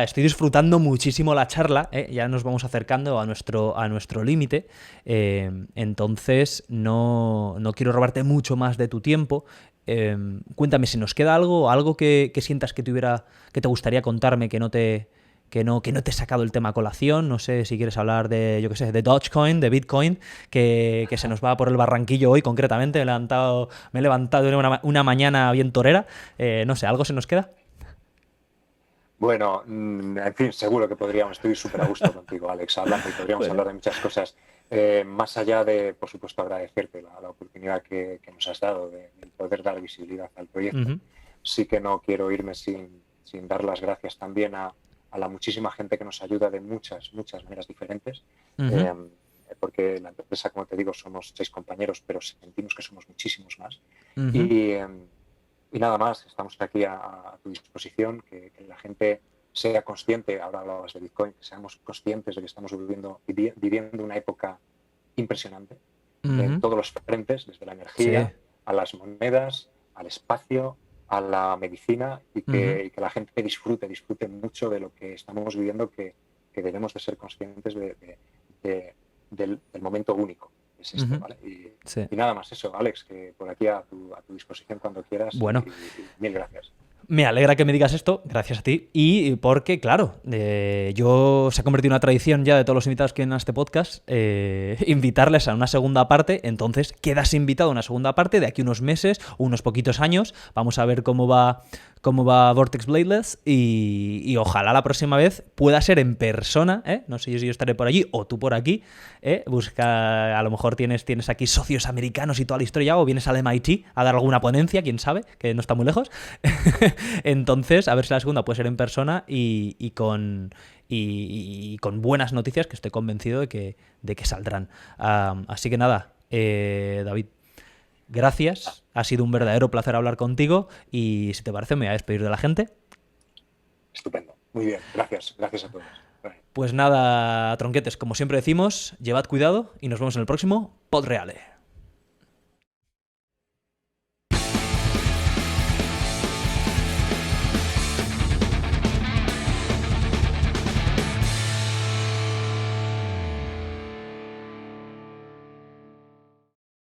estoy disfrutando muchísimo la charla, ya nos vamos acercando a nuestro límite, entonces no quiero robarte mucho más de tu tiempo. Cuéntame si nos queda algo que sientas que te gustaría contarme que no te he sacado el tema a colación. No sé si quieres hablar de, yo qué sé, de Dogecoin, de Bitcoin, que se nos va por el barranquillo hoy concretamente. Me he levantado en una mañana bien torera. No sé, ¿algo se nos queda? Bueno, en fin, seguro que estoy súper a gusto contigo, Alex, hablando y podríamos Bueno, hablar de muchas cosas. Más allá de, por supuesto, agradecerte la oportunidad que nos has dado de poder dar visibilidad al proyecto, ujú, sí que no quiero irme sin dar las gracias también a la muchísima gente que nos ayuda de muchas maneras diferentes. Ujú. Porque la empresa, como te digo, somos 6 compañeros, pero sentimos que somos muchísimos más. Ujú. Y nada más, estamos aquí a tu disposición, que la gente sea consciente, ahora hablabas de Bitcoin, que seamos conscientes de que estamos viviendo una época impresionante en Ujú. todos los frentes, desde la Sí. energía a las monedas, al espacio, a la medicina, Ujú. y que la gente disfrute mucho de lo que estamos viviendo, que debemos de ser conscientes del momento único que es este, Ujú. ¿vale? Sí. Y nada más eso, Alex, que por aquí a tu disposición cuando quieras Bueno, y mil gracias. me alegra que me digas esto, gracias a ti, y porque, claro, yo se ha convertido en una tradición ya de todos los invitados que vienen a este podcast, invitarles a una segunda parte, entonces quedas invitado a una segunda parte de aquí unos meses, unos poquitos años, vamos a ver cómo va Vortex Bladeless y ojalá la próxima vez pueda ser en persona, ¿eh? No sé si yo estaré por allí o tú por aquí, ¿eh? Busca, a lo mejor tienes aquí socios americanos y toda la historia, o vienes al MIT a dar alguna ponencia, quién sabe, que no está muy lejos. Entonces, a ver si la segunda puede ser en persona y con buenas noticias que estoy convencido de que saldrán. Así que nada, David, gracias. Ha sido un verdadero placer hablar contigo y si te parece me voy a despedir de la gente. Estupendo. Muy bien. Gracias a todos. Pues nada, tronquetes, como siempre decimos, llevad cuidado y nos vemos en el próximo Podreale.